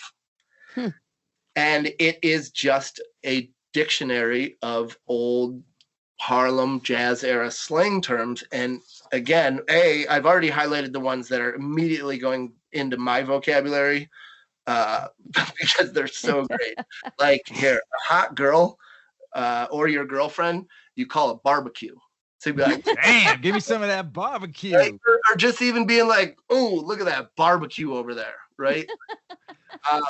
And it is just a dictionary of old Harlem jazz era slang terms. And again, I've already highlighted the ones that are immediately going into my vocabulary because they're so great. Like here, a hot girl or your girlfriend, you call it barbecue. So you'd be like, damn, give me some of that barbecue. Right? Or just even being like, oh, look at that barbecue over there, right?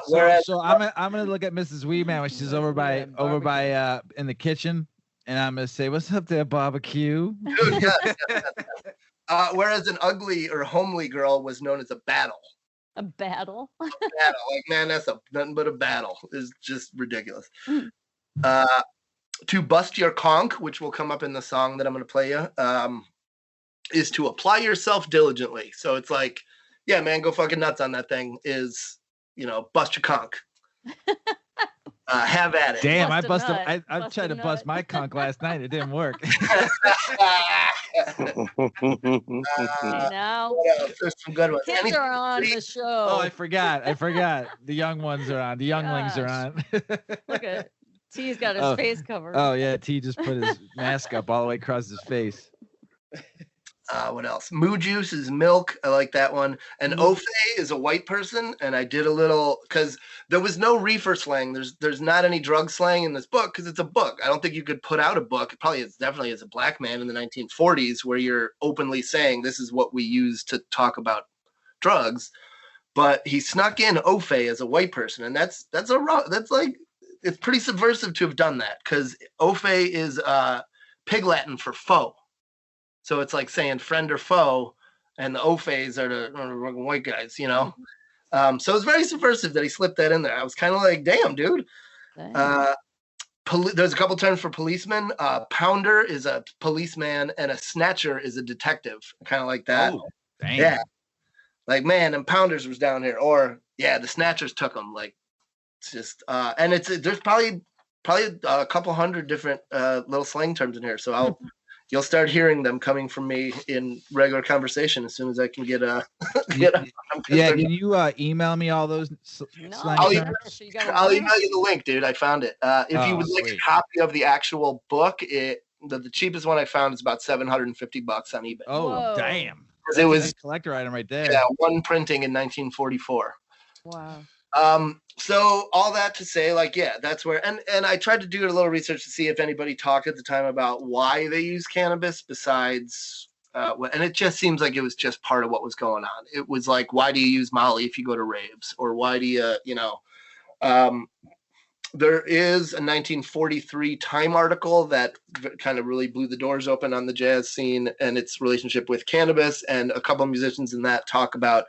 So I'm gonna look at Mrs. Weeman when she's over by in the kitchen, and I'm gonna say, what's up there, barbecue? Dude, yeah. Whereas an ugly or homely girl was known as a battle. A battle? A battle. Like, man, that's nothing but a battle. It's just ridiculous. To bust your conch, which will come up in the song that I'm going to play you, is to apply yourself diligently. So it's like, yeah, man, go fucking nuts on that thing is, bust your conch. Have at it. Damn, I tried to bust my conch last night. It didn't work. Now, there's some good ones. Kids are on the show. Oh, I forgot. The young ones are on. The younglings are on. Look at T's got his face covered. Oh yeah, T just put his mask up all the way across his face. What else? Moo juice is milk. I like that one. And Ofe is a white person. And I did a little because there was no reefer slang. There's not any drug slang in this book because it's a book. I don't think you could put out a book. It probably is definitely as a black man in the 1940s where you're openly saying this is what we use to talk about drugs. But he snuck in Ofe as a white person, and that's like. It's pretty subversive to have done that because Ofe is Pig Latin for foe. So it's like saying friend or foe, and the Ofes are the white guys, So it's very subversive that he slipped that in there. I was kind of like, damn, dude. There's a couple terms for policeman. Pounder is a policeman, and a snatcher is a detective. Kind of like that. Oh, damn. Yeah. Like, man, and Pounders was down here. Or, yeah, the snatchers took them. Like, it's just and there's probably a couple hundred different little slang terms in here, so you'll start hearing them coming from me in regular conversation as soon as I can get yeah, can you email me all those slang terms? I'll email you the link, dude. I found it. If you would like a copy of the actual book, the cheapest one I found is about $750 on eBay. Oh, whoa. Damn! It was a collector item right there. Yeah, one printing in 1944. Wow. So all that to say, like, yeah, that's where, and I tried to do a little research to see if anybody talked at the time about why they use cannabis besides, and it just seems like it was just part of what was going on. It was like, why do you use Molly if you go to raves, or why do you, there is a 1943 Time article that kind of really blew the doors open on the jazz scene and its relationship with cannabis, and a couple of musicians in that talk about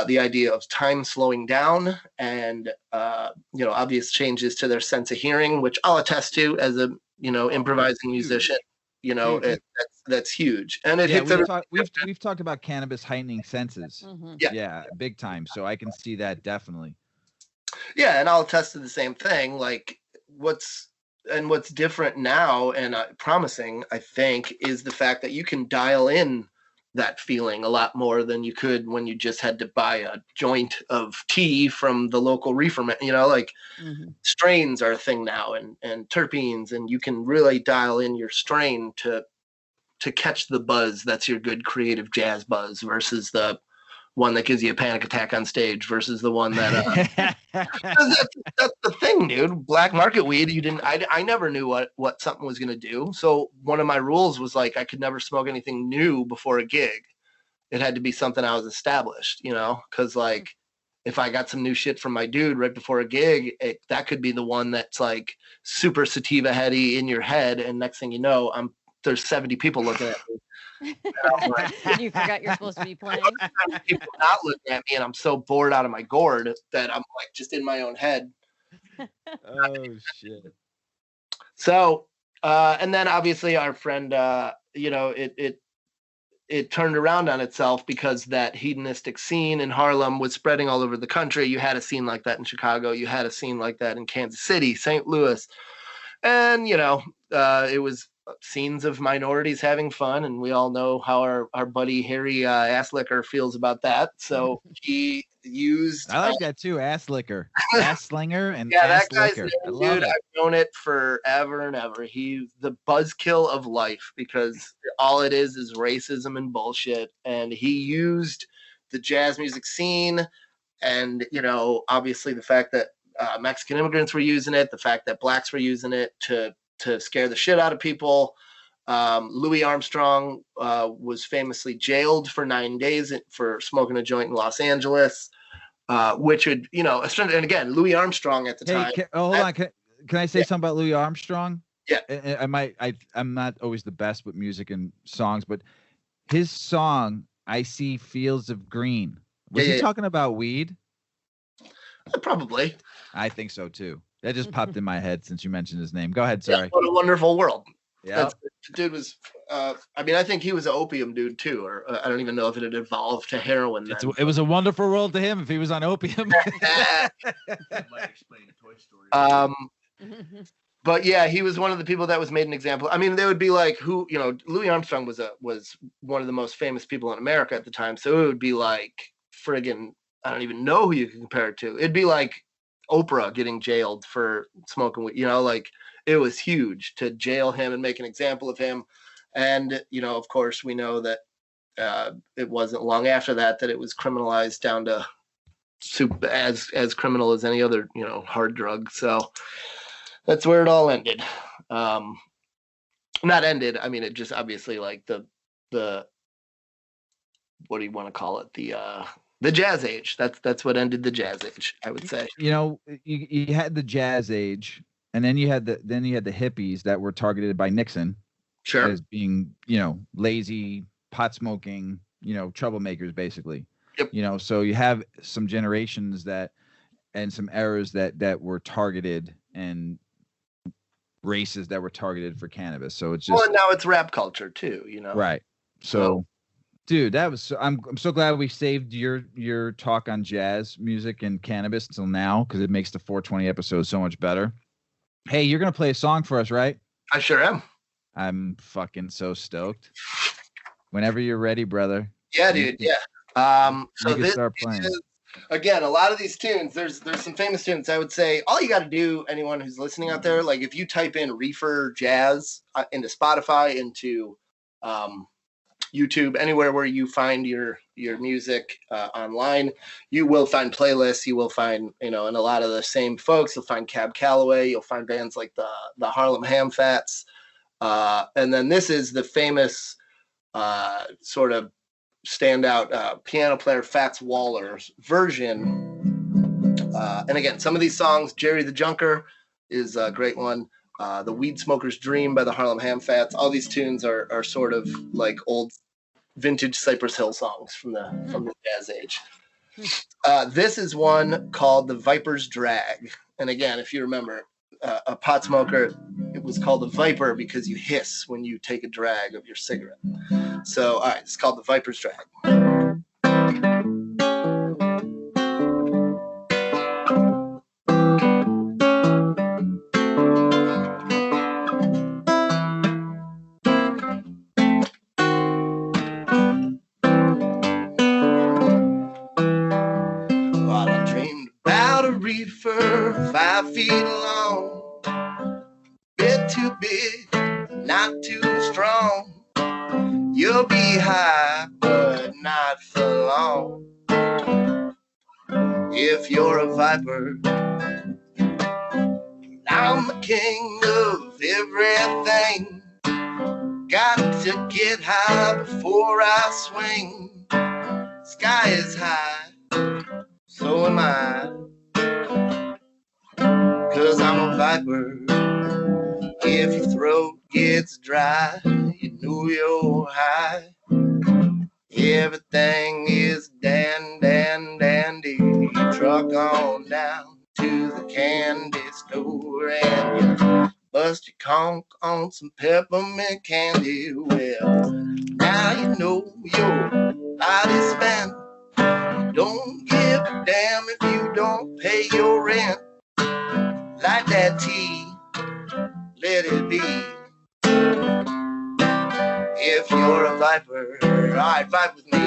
the idea of time slowing down and obvious changes to their sense of hearing, which I'll attest to as a improvising musician. That's huge, and it hits. We've talked about cannabis heightening senses. Mhm. Yeah, big time. So I can see that definitely. Yeah, and I'll attest to the same thing. Like what's different now and promising, I think, is the fact that you can dial in that feeling a lot more than you could when you just had to buy a joint of tea from the local reefer. Strains are a thing now, and terpenes, and you can really dial in your strain to catch the buzz that's your good creative jazz buzz versus the one that gives you a panic attack on stage versus the one that that's the thing, dude. Black market weed, I never knew what something was going to do. So one of my rules was like I could never smoke anything new before a gig. It had to be something I was established, because like if I got some new shit from my dude right before a gig, that could be the one that's like super sativa heady in your head, and next thing you know, there's 70 people looking at me. You forgot you're supposed to be playing. People not looking at me, and I'm so bored out of my gourd that I'm like just in my own head. Oh shit! So, and then obviously our friend, it turned around on itself because that hedonistic scene in Harlem was spreading all over the country. You had a scene like that in Chicago. You had a scene like that in Kansas City, St. Louis, and it was scenes of minorities having fun, and we all know how our buddy Harry Asslicker feels about that. So he used. I like that too, ass licker, ass slinger, and yeah, ass that guy's licker. name, dude. I've known it forever and ever. He's the buzzkill of life because all it is racism and bullshit. And he used the jazz music scene, and obviously the fact that Mexican immigrants were using it, the fact that blacks were using it to scare the shit out of people. Louis Armstrong was famously jailed for 9 days for smoking a joint in Los Angeles, which would, and again, Louis Armstrong at the time. Hold on. Can I say something about Louis Armstrong? Yeah. I'm not always the best with music and songs, but his song, I See Fields of Green. Was he talking about weed? Probably. I think so too. That just popped in my head since you mentioned his name. Go ahead, sorry. Yeah, what a wonderful world. Yeah. Dude was, I think he was an opium dude too, or I don't even know if it had evolved to heroin then. It was a wonderful world to him if he was on opium. That might explain Toy Story. But yeah, he was one of the people that was made an example. I mean, they would be like Louis Armstrong was one of the most famous people in America at the time. So it would be like friggin', I don't even know who you can compare it to. It'd be like Oprah getting jailed for smoking weed, like it was huge to jail him and make an example of him. And, of course we know that it wasn't long after that it was criminalized down to as criminal as any other, hard drug. So that's where it all ended. Not ended. I mean, it just obviously like the what do you want to call it? The jazz age. That's what ended the jazz age, I would say. You had the jazz age, and then you had the hippies that were targeted by Nixon, sure, as being lazy, pot smoking, troublemakers basically. Yep. So you have some generations and some eras that were targeted, and races that were targeted for cannabis. So it's just and now it's rap culture too. Right. So. Dude, I'm so glad we saved your talk on jazz music and cannabis until now, because it makes the 420 episode so much better. Hey, you're gonna play a song for us, right? I sure am. I'm fucking so stoked. Whenever you're ready, brother. Yeah, dude. Yeah. So this start playing. Again, a lot of these tunes, there's some famous tunes. I would say all you got to do, anyone who's listening out there, like if you type in reefer jazz into Spotify, into YouTube, anywhere where you find your music online, you will find playlists. You will find, and a lot of the same folks. You'll find Cab Calloway. You'll find bands like the Harlem Ham Fats. And then this is the famous sort of standout piano player Fats Waller's version. And again, some of these songs, Jerry the Junker is a great one. The Weed Smoker's Dream by the Harlem Ham Fats. All these tunes are sort of like old vintage Cypress Hill songs from the jazz age. This is one called The Viper's Drag. And again, if you remember, a pot smoker, it was called the Viper because you hiss when you take a drag of your cigarette. So, all right, it's called The Viper's Drag. While I dreamed about a reefer 5 feet long, bit too big, not too strong. You'll be high, but not for long. If you're a viper, I'm the king of everything. Got to get high before I swing. Sky is high, so am I. 'Cause I'm a viper. If your throat gets dry, you know you're high. Everything is dandy. Truck on down to the candy store and you bust your conch on some peppermint candy. Well, now you know your body's spent. Don't give a damn if you don't pay your rent. Light that tea, let it be. If you're a viper, alright, vibe with me.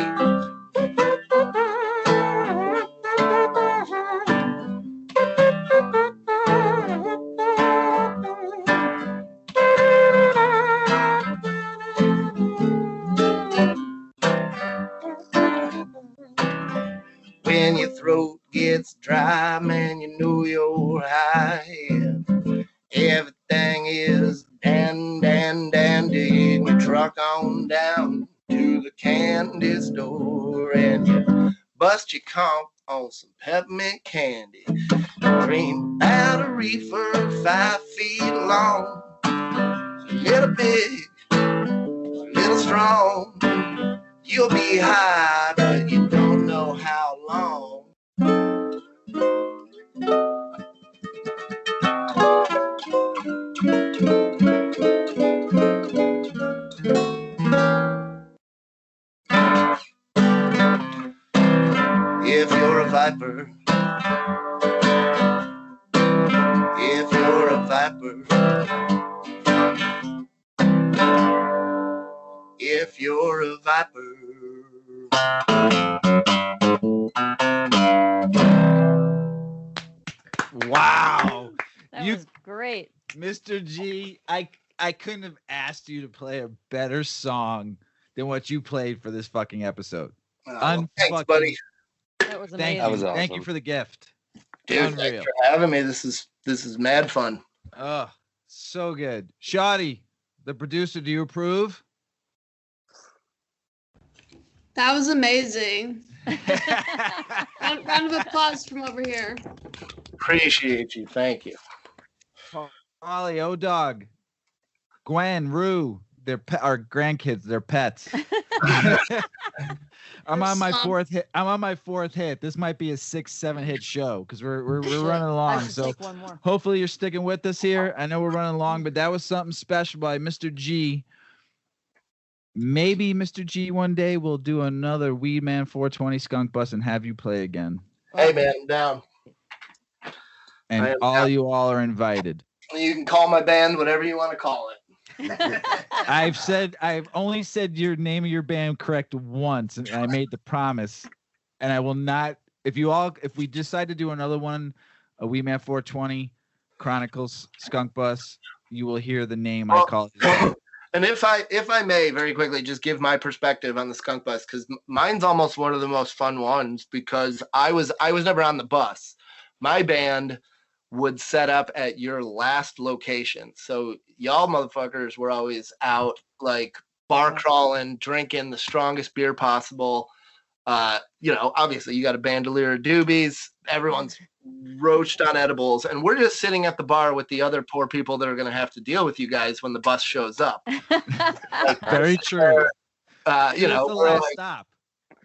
When your throat gets dry, man, you know you're high. Everything is dandy. And you truck on down to the candy store and you bust your conch on some peppermint candy. Dream about a reefer 5 feet long. A little big, a little strong. You'll be high, but you don't know how long. If you're a viper, if you're a viper, if you're a viper. Wow. That You- was great. Mr. G, I couldn't have asked you to play a better song than what you played for this fucking episode. Well, thanks, buddy. That was Thank amazing. you. That was Thank you awesome. for the gift. Dude, Unreal. thanks for having me. This is mad fun. Oh, so good. Shorty, the producer, do you approve? That was amazing. Round of applause from over here. Appreciate you. Thank you. Paulie, O-Dog, Gwen, Rue, our grandkids, their pets. I'm on my fourth hit. I'm on my fourth hit. This might be a 6-7 hit show because we're running I along. should So take one more. hopefully you're sticking with us here. I know we're running along, but that was something special by Mr. G. Maybe Mr. G one day we'll do another Weedman 420 Skunk Bus and have you play again. Hey man, I'm down. I And am all down. you all are invited. You can call my band whatever you want to call it. I've only said your name of your band correct once, and I made the promise. And I will not. If we decide to do another one, a Weedman 420 Chronicles Skunk Bus, you will hear the name I Well, call it. And if I may very quickly just give my perspective on the skunk bus, because mine's almost one of the most fun ones, because I was never on the bus. My band would set up at your last location. So y'all motherfuckers were always out like bar crawling, drinking the strongest beer possible. Obviously you got a bandolier of doobies. Everyone's roached on edibles, and we're just sitting at the bar with the other poor people that are going to have to deal with you guys when the bus shows up. Very true. We're like stop.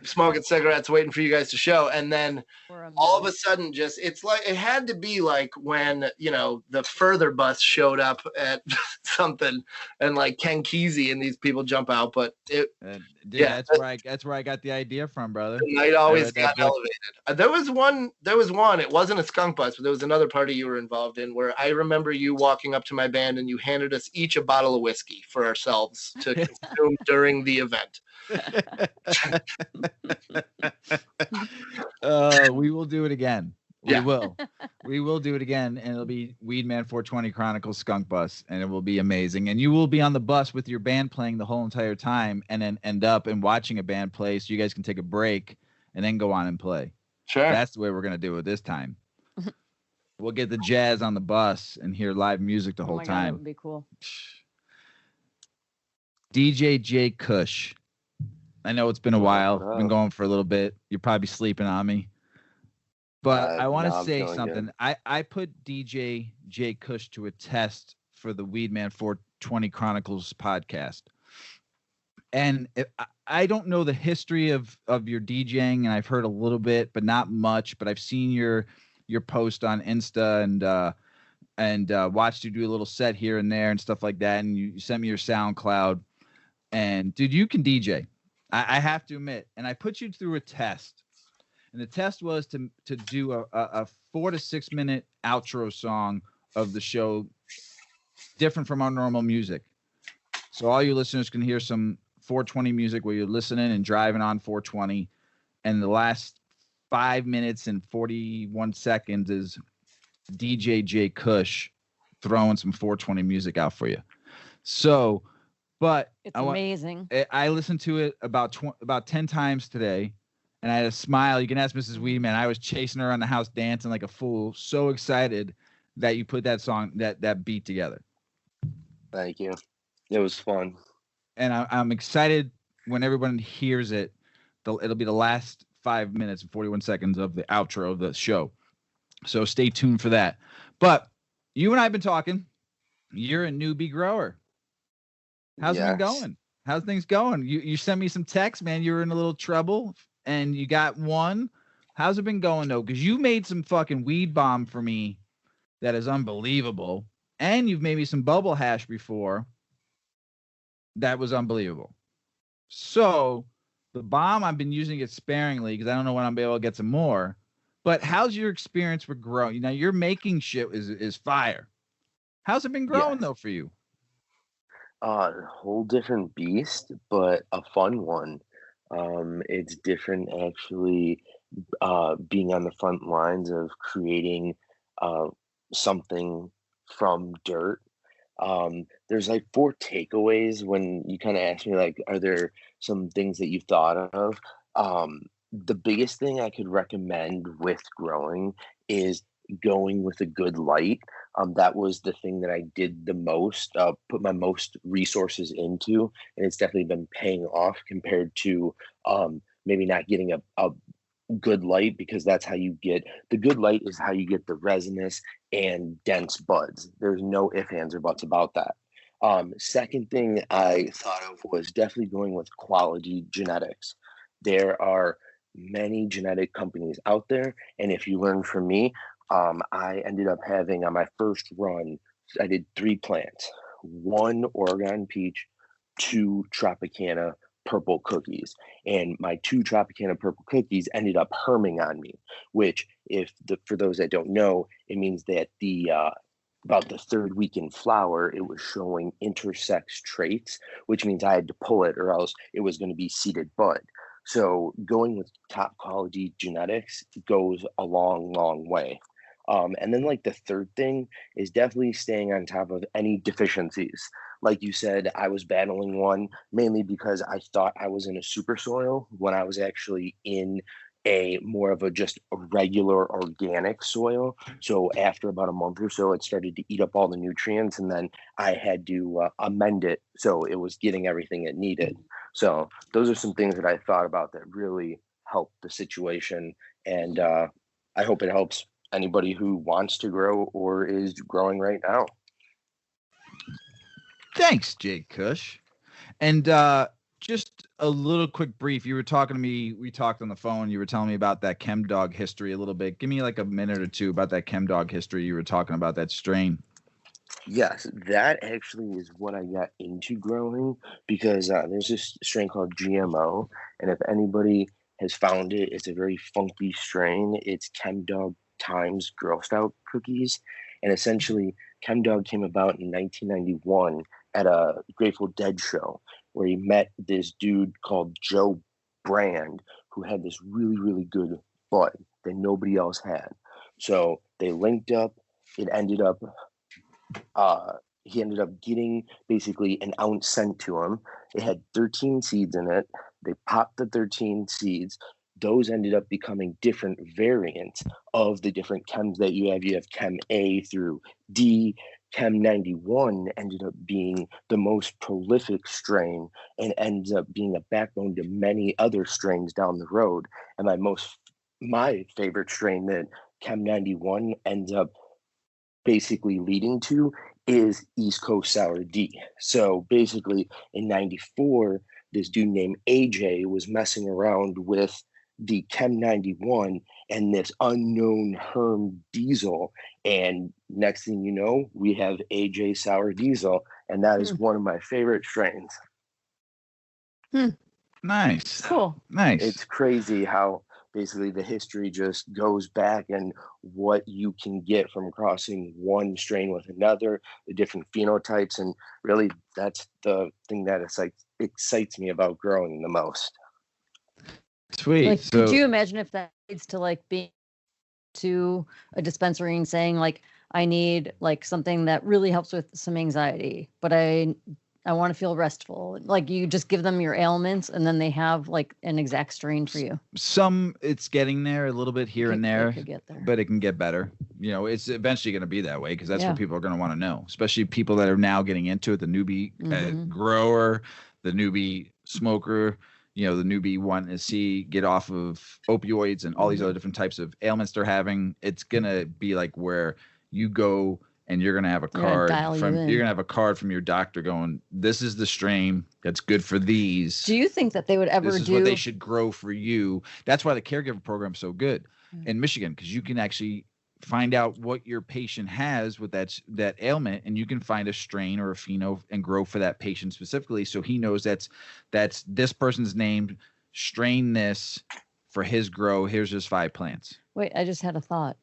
Smoking cigarettes, waiting for you guys to show, and then all of a sudden, it's like it had to be like when the further bus showed up at something, and like Ken Kesey and these people jump out. But that's where I got the idea from, brother. The night always got elevated. There was one. It wasn't a skunk bus, but there was another party you were involved in where I remember you walking up to my band and you handed us each a bottle of whiskey for ourselves to consume during the event. We will do it again. We will do it again, and it'll be Weedman 420 Chronicles Skunk Bus, and it will be amazing. And you will be on the bus with your band playing the whole entire time, and then end up and watching a band play, so you guys can take a break and then go on and play. Sure, that's the way we're gonna do it this time. We'll get the jazz on the bus and hear live music the whole time. God, that would be cool. DJ J-Kush. I know it's been a while. I've been going for a little bit. You're probably sleeping on me. But I want to say something. I put DJ J-Kush to a test for the Weedman 420 Chronicles podcast. And I don't know the history of your DJing, and I've heard a little bit, but not much. But I've seen your post on Insta and watched you do a little set here and there and stuff like that. And you sent me your SoundCloud. And, dude, you can DJ. I have to admit, and I put you through a test, and the test was to do a 4 to 6 minute outro song of the show, different from our normal music. So all you listeners can hear some 420 music where you're listening and driving on 420, and the last 5 minutes and 41 seconds is DJ J-Kush throwing some 420 music out for you. So. But it's amazing. I listened to it about 10 times today, and I had a smile. You can ask Mrs. Weedman. I was chasing her around the house dancing like a fool, so excited that you put that song, that beat together. Thank you. It was fun. And I'm excited when everyone hears it. It'll be the last 5 minutes and 41 seconds of the outro of the show. So stay tuned for that. But you and I have been talking. You're a newbie grower. How's it been going? How's things going? You sent me some texts, man. You were in a little trouble, and you got one. How's it been going, though? Because you made some fucking weed bomb for me that is unbelievable. And you've made me some bubble hash before that was unbelievable. So the bomb, I've been using it sparingly because I don't know when I'll be able to get some more. But how's your experience with growing? Now, you're making shit is fire. How's it been growing, though, for you? A whole different beast, but a fun one. It's different actually being on the front lines of creating something from dirt. There's like 4 takeaways when you kind of ask me, like, are there some things that you've thought of? The biggest thing I could recommend with growing is going with a good light. That was the thing that I did the most, put my most resources into, and it's definitely been paying off compared to maybe not getting a good light, because that's how you get the good light is how you get the resinous and dense buds. There's no ifs, ands, or buts about that. Second thing I thought of was definitely going with quality genetics. There are many genetic companies out there, and if you learn from me, I ended up having on my first run, I did 3 plants, 1 Oregon peach, 2 Tropicana purple cookies, and my 2 Tropicana purple cookies ended up herming on me, which for those that don't know, it means that about the 3rd week in flower, it was showing intersex traits, which means I had to pull it or else it was going to be seeded bud. So going with top quality genetics goes a long, long way. And then like the third thing is definitely staying on top of any deficiencies. Like you said, I was battling one mainly because I thought I was in a super soil when I was actually in a more of a just a regular organic soil. So after about a month or so, it started to eat up all the nutrients, and then I had to amend it so it was getting everything it needed. So those are some things that I thought about that really helped the situation, and I hope it helps anybody who wants to grow or is growing right now. Thanks, J-Kush. And just a little quick brief. You were talking to me. We talked on the phone. You were telling me about that chem dog history a little bit. Give me like a minute or two about that chem dog history. You were talking about that strain. Yes, that actually is what I got into growing because there's this strain called GMO, and if anybody has found it, it's a very funky strain. It's Chem Dog times Girl Scout cookies, and essentially Chem Dog came about in 1991 at a Grateful Dead show where he met this dude called Joe Brand who had this really, really good bud that nobody else had. So they linked up. It ended up he ended up getting basically an ounce sent to him. It had 13 seeds in it. They popped the 13 seeds. Those ended up becoming different variants of the different chems that you have. You have Chem A through D. Chem 91 ended up being the most prolific strain and ends up being a backbone to many other strains down the road. And my favorite strain that Chem 91 ends up basically leading to is East Coast Sour D. So basically in 94, this dude named AJ was messing around with the Chem 91 and this unknown Herm Diesel. And next thing you know, we have AJ Sour Diesel. And that is one of my favorite strains. Nice. Cool. Nice. It's crazy how basically the history just goes back and what you can get from crossing one strain with another, the different phenotypes. And really, that's the thing that excites me about growing the most. Sweet. Like, So, could you imagine if that leads to like being to a dispensary and saying like, I need like something that really helps with some anxiety, but I want to feel restful. Like you just give them your ailments and then they have like an exact strain for you. it's getting there a little bit here and there, could get there. but it can get better. You know, it's eventually going to be that way because that's Yeah. what people are going to want to know, especially people that are now getting into it, the newbie grower, the newbie smoker, you know, the newbie wanting to see get off of opioids and all these other different types of ailments they're having. It's going to be like where you go and you're going to have a card you're going to have a card from your doctor going, this is the strain that's good for these. Do you think that they would ever this is what they should grow for you? That's why the caregiver program is so good in Michigan, because you can actually find out what your patient has with that ailment, and you can find a strain or a pheno and grow for that patient specifically, so he knows that's this person's named strain this for his grow. Here's his 5 plants. Wait, I just had a thought.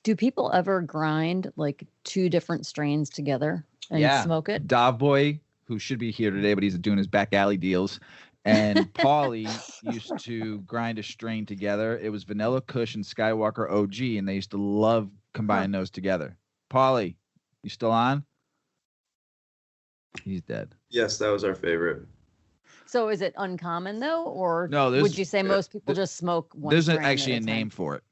Do people ever grind like 2 different strains together and smoke it? Dovboy, who should be here today, but he's doing his back alley deals, and Paulie used to grind a strain together. It was Vanilla Kush and Skywalker OG, and they used to love combining those together. Paulie, you still on? He's dead. Yes, that was our favorite. So is it uncommon though, or no? Would you say most people just smoke one? There's strain actually at a name for it.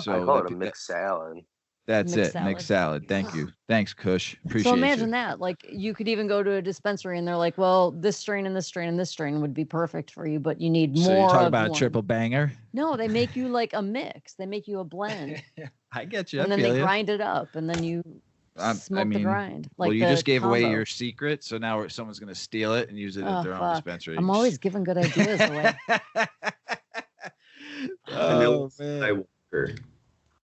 So I call it a mixed salad. That's it. Mixed salad. Thank you. Thanks, Kush. Appreciate it. So imagine that. Like you could even go to a dispensary and they're like, well, this strain and this strain and this strain would be perfect for you, but you need more. So you're talking of about one. a triple banger? No, they make you like a mix. They make you a blend. I get you. And then they grind it up and then you smoke the grind. Like well, you just gave away combo. your secret, so now someone's going to steal it and use it at their own dispensary. I'm always giving good ideas away. Oh, man. Skywalker.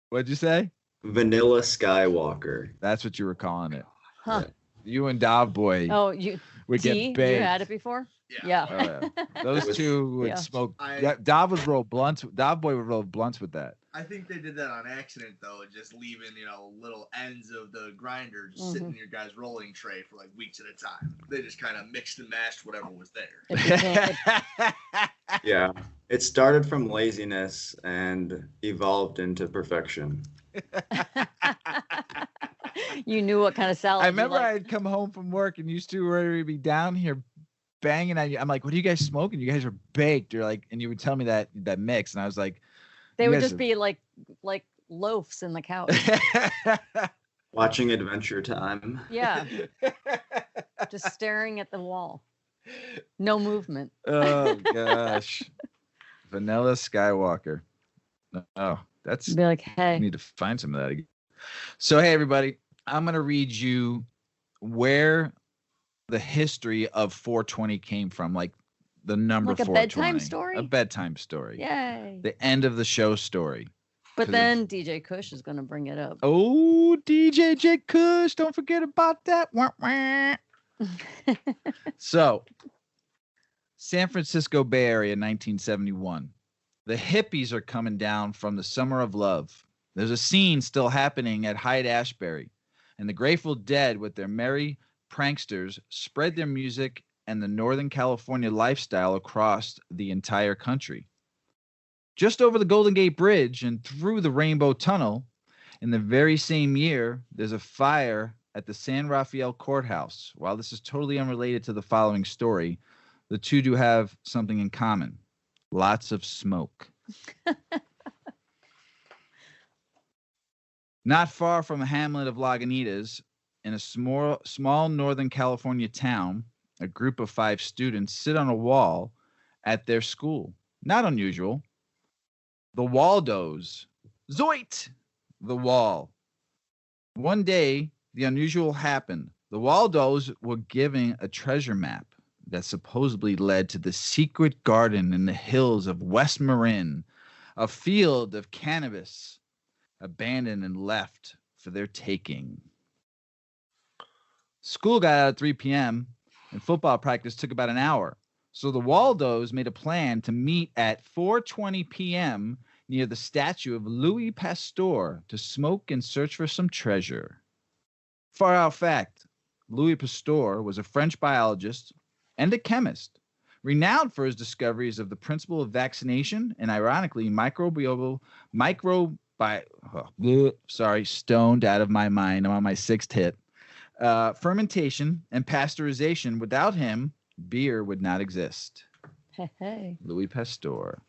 What'd you say? Vanilla Skywalker. That's what you were calling it. Huh. You and Dovboy. Oh, you would get baked. You had it before? Yeah. Oh, yeah. Those two would smoke. Dov would roll blunts. Dovboy would roll blunts with that. I think they did that on accident, though, just leaving, little ends of the grinder just sitting in your guys' rolling tray for like weeks at a time. They just kind of mixed and mashed whatever was there. Yeah. It started from laziness and evolved into perfection. You knew what kind of salad. I remember you liked. I'd come home from work and used to already be down here banging at you. I'm like, what are you guys smoking? You guys are baked. You're like, and you would tell me that mix, and I was like, They you would guys just are- be like loafs in the couch. Watching Adventure Time. Yeah, just staring at the wall. No movement. Oh gosh, Vanilla Skywalker. Oh, that's Be like, I hey, need to find some of that again. So hey everybody, I'm gonna read you where the history of 420 came from, like the number Like a 420. bedtime story? A bedtime story. yay. The end of the show story. But 'cause then DJ Kush is going to bring it up. Oh, DJ J-Kush, don't forget about that. Wah, wah. So, San Francisco Bay Area, 1971. The hippies are coming down from the summer of love. There's a scene still happening at Hyde-Ashbury, and the Grateful Dead, with their merry pranksters, spread their music and the Northern California lifestyle across the entire country. Just over the Golden Gate Bridge and through the Rainbow Tunnel, in the very same year, there's a fire at the San Rafael Courthouse. While this is totally unrelated to the following story, the two do have something in common. Lots of smoke. Not far from the hamlet of Lagunitas, in a small Northern California town, a group of 5 students sit on a wall at their school. Not unusual. The Waldos. Zoit! The wall. One day, the unusual happened. The Waldos were giving a treasure map that supposedly led to the secret garden in the hills of West Marin, a field of cannabis abandoned and left for their taking. School got out at 3 p.m. and football practice took about an hour. So the Waldos made a plan to meet at 4:20 p.m. near the statue of Louis Pasteur to smoke and search for some treasure. Far out fact, Louis Pasteur was a French biologist and a chemist, renowned for his discoveries of the principle of vaccination and, ironically, stoned out of my mind. I'm on my 6th hit. Fermentation and pasteurization. Without him, beer would not exist. Hey. Louis Pasteur.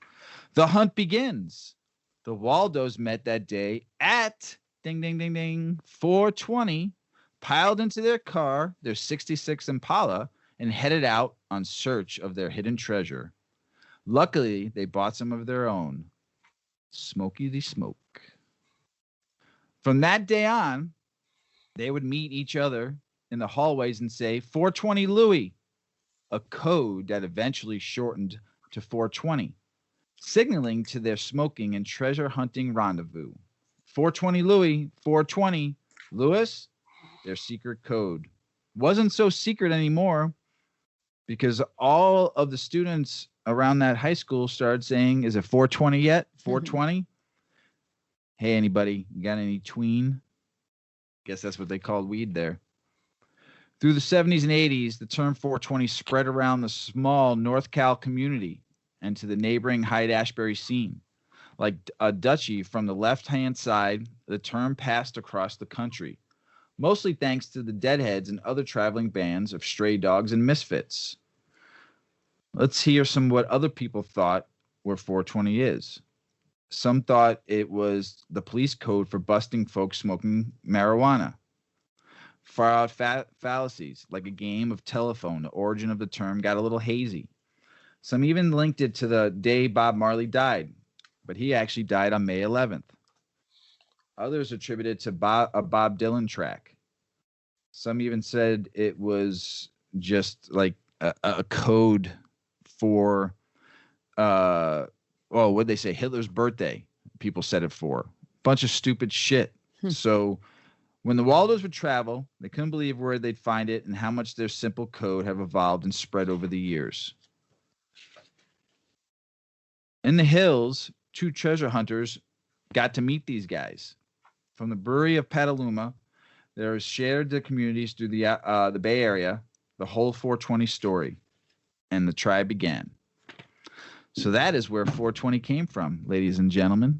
The hunt begins. The Waldos met that day at ding, ding, ding, ding, 4:20, piled into their car, their 66 Impala, and headed out on search of their hidden treasure. Luckily, they bought some of their own. Smoky the Smoke. From that day on, they would meet each other in the hallways and say, 420 Louis, a code that eventually shortened to 420, signaling to their smoking and treasure hunting rendezvous. 420 Louis, 420 Louis, their secret code. Wasn't so secret anymore because all of the students around that high school started saying, is it 420 yet? 420? Hey, anybody, you got any tween? Guess that's what they called weed there. Through the 70s and 80s, the term 420 spread around the small North Cal community and to the neighboring Hyde-Ashbury scene. Like a duchy from the left-hand side, the term passed across the country, mostly thanks to the Deadheads and other traveling bands of stray dogs and misfits. Let's hear some what other people thought where 420 is. Some thought it was the police code for busting folks smoking marijuana. Far out fallacies, like a game of telephone. The origin of the term got a little hazy. Some even linked it to the day Bob Marley died, but he actually died on May 11th. Others attributed to a Bob Dylan track. Some even said it was just like a code for what'd they say? Hitler's birthday. People said it for. Bunch of stupid shit. So when the Waldos would travel, they couldn't believe where they'd find it and how much their simple code have evolved and spread over the years. In the hills, 2 treasure hunters got to meet these guys. From the brewery of Petaluma, there is shared the communities through the Bay Area, the whole 420 story, and the tribe began. So that is where 420 came from, ladies and gentlemen.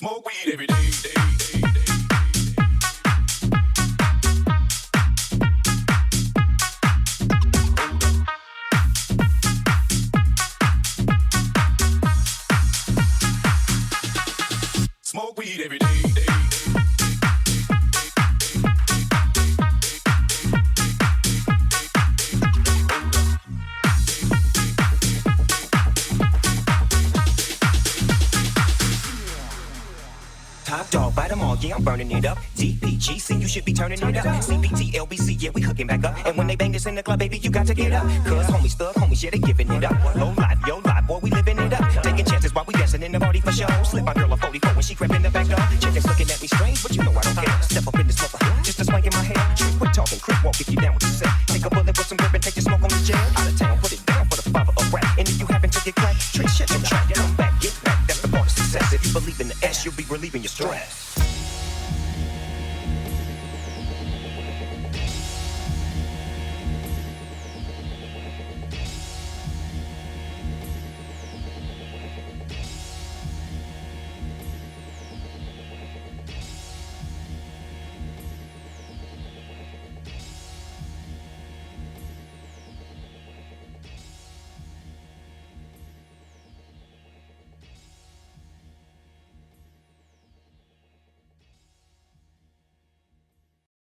Smoke weed every day. Smoke weed every day. Top dog, bite them all, yeah, I'm burning it up. DPGC, you should be turning it up. CBT, LBC, yeah, we hooking back up. And when they bang this in the club, baby, you got to get up. Cause homies, thug homies, yeah, they giving it up. Low life, yo life, boy, we living it up. Taking chances while we dancing in the party for show. Slip my girl a 44 when she crept in the back door. Chickens looking at me strange, but you know I don't care. Step up in this mother, just a swank in my hair. Trick, quit talking, crip walk if you down with the set. Take a bullet with some grip and take the smoke on the jet. Out of town, put it down for the father of rap. And if you happen to get cracked, trick, shut your trap. Come back, get back, that's the part of success. If you believe in the S, you'll be relieving your stress.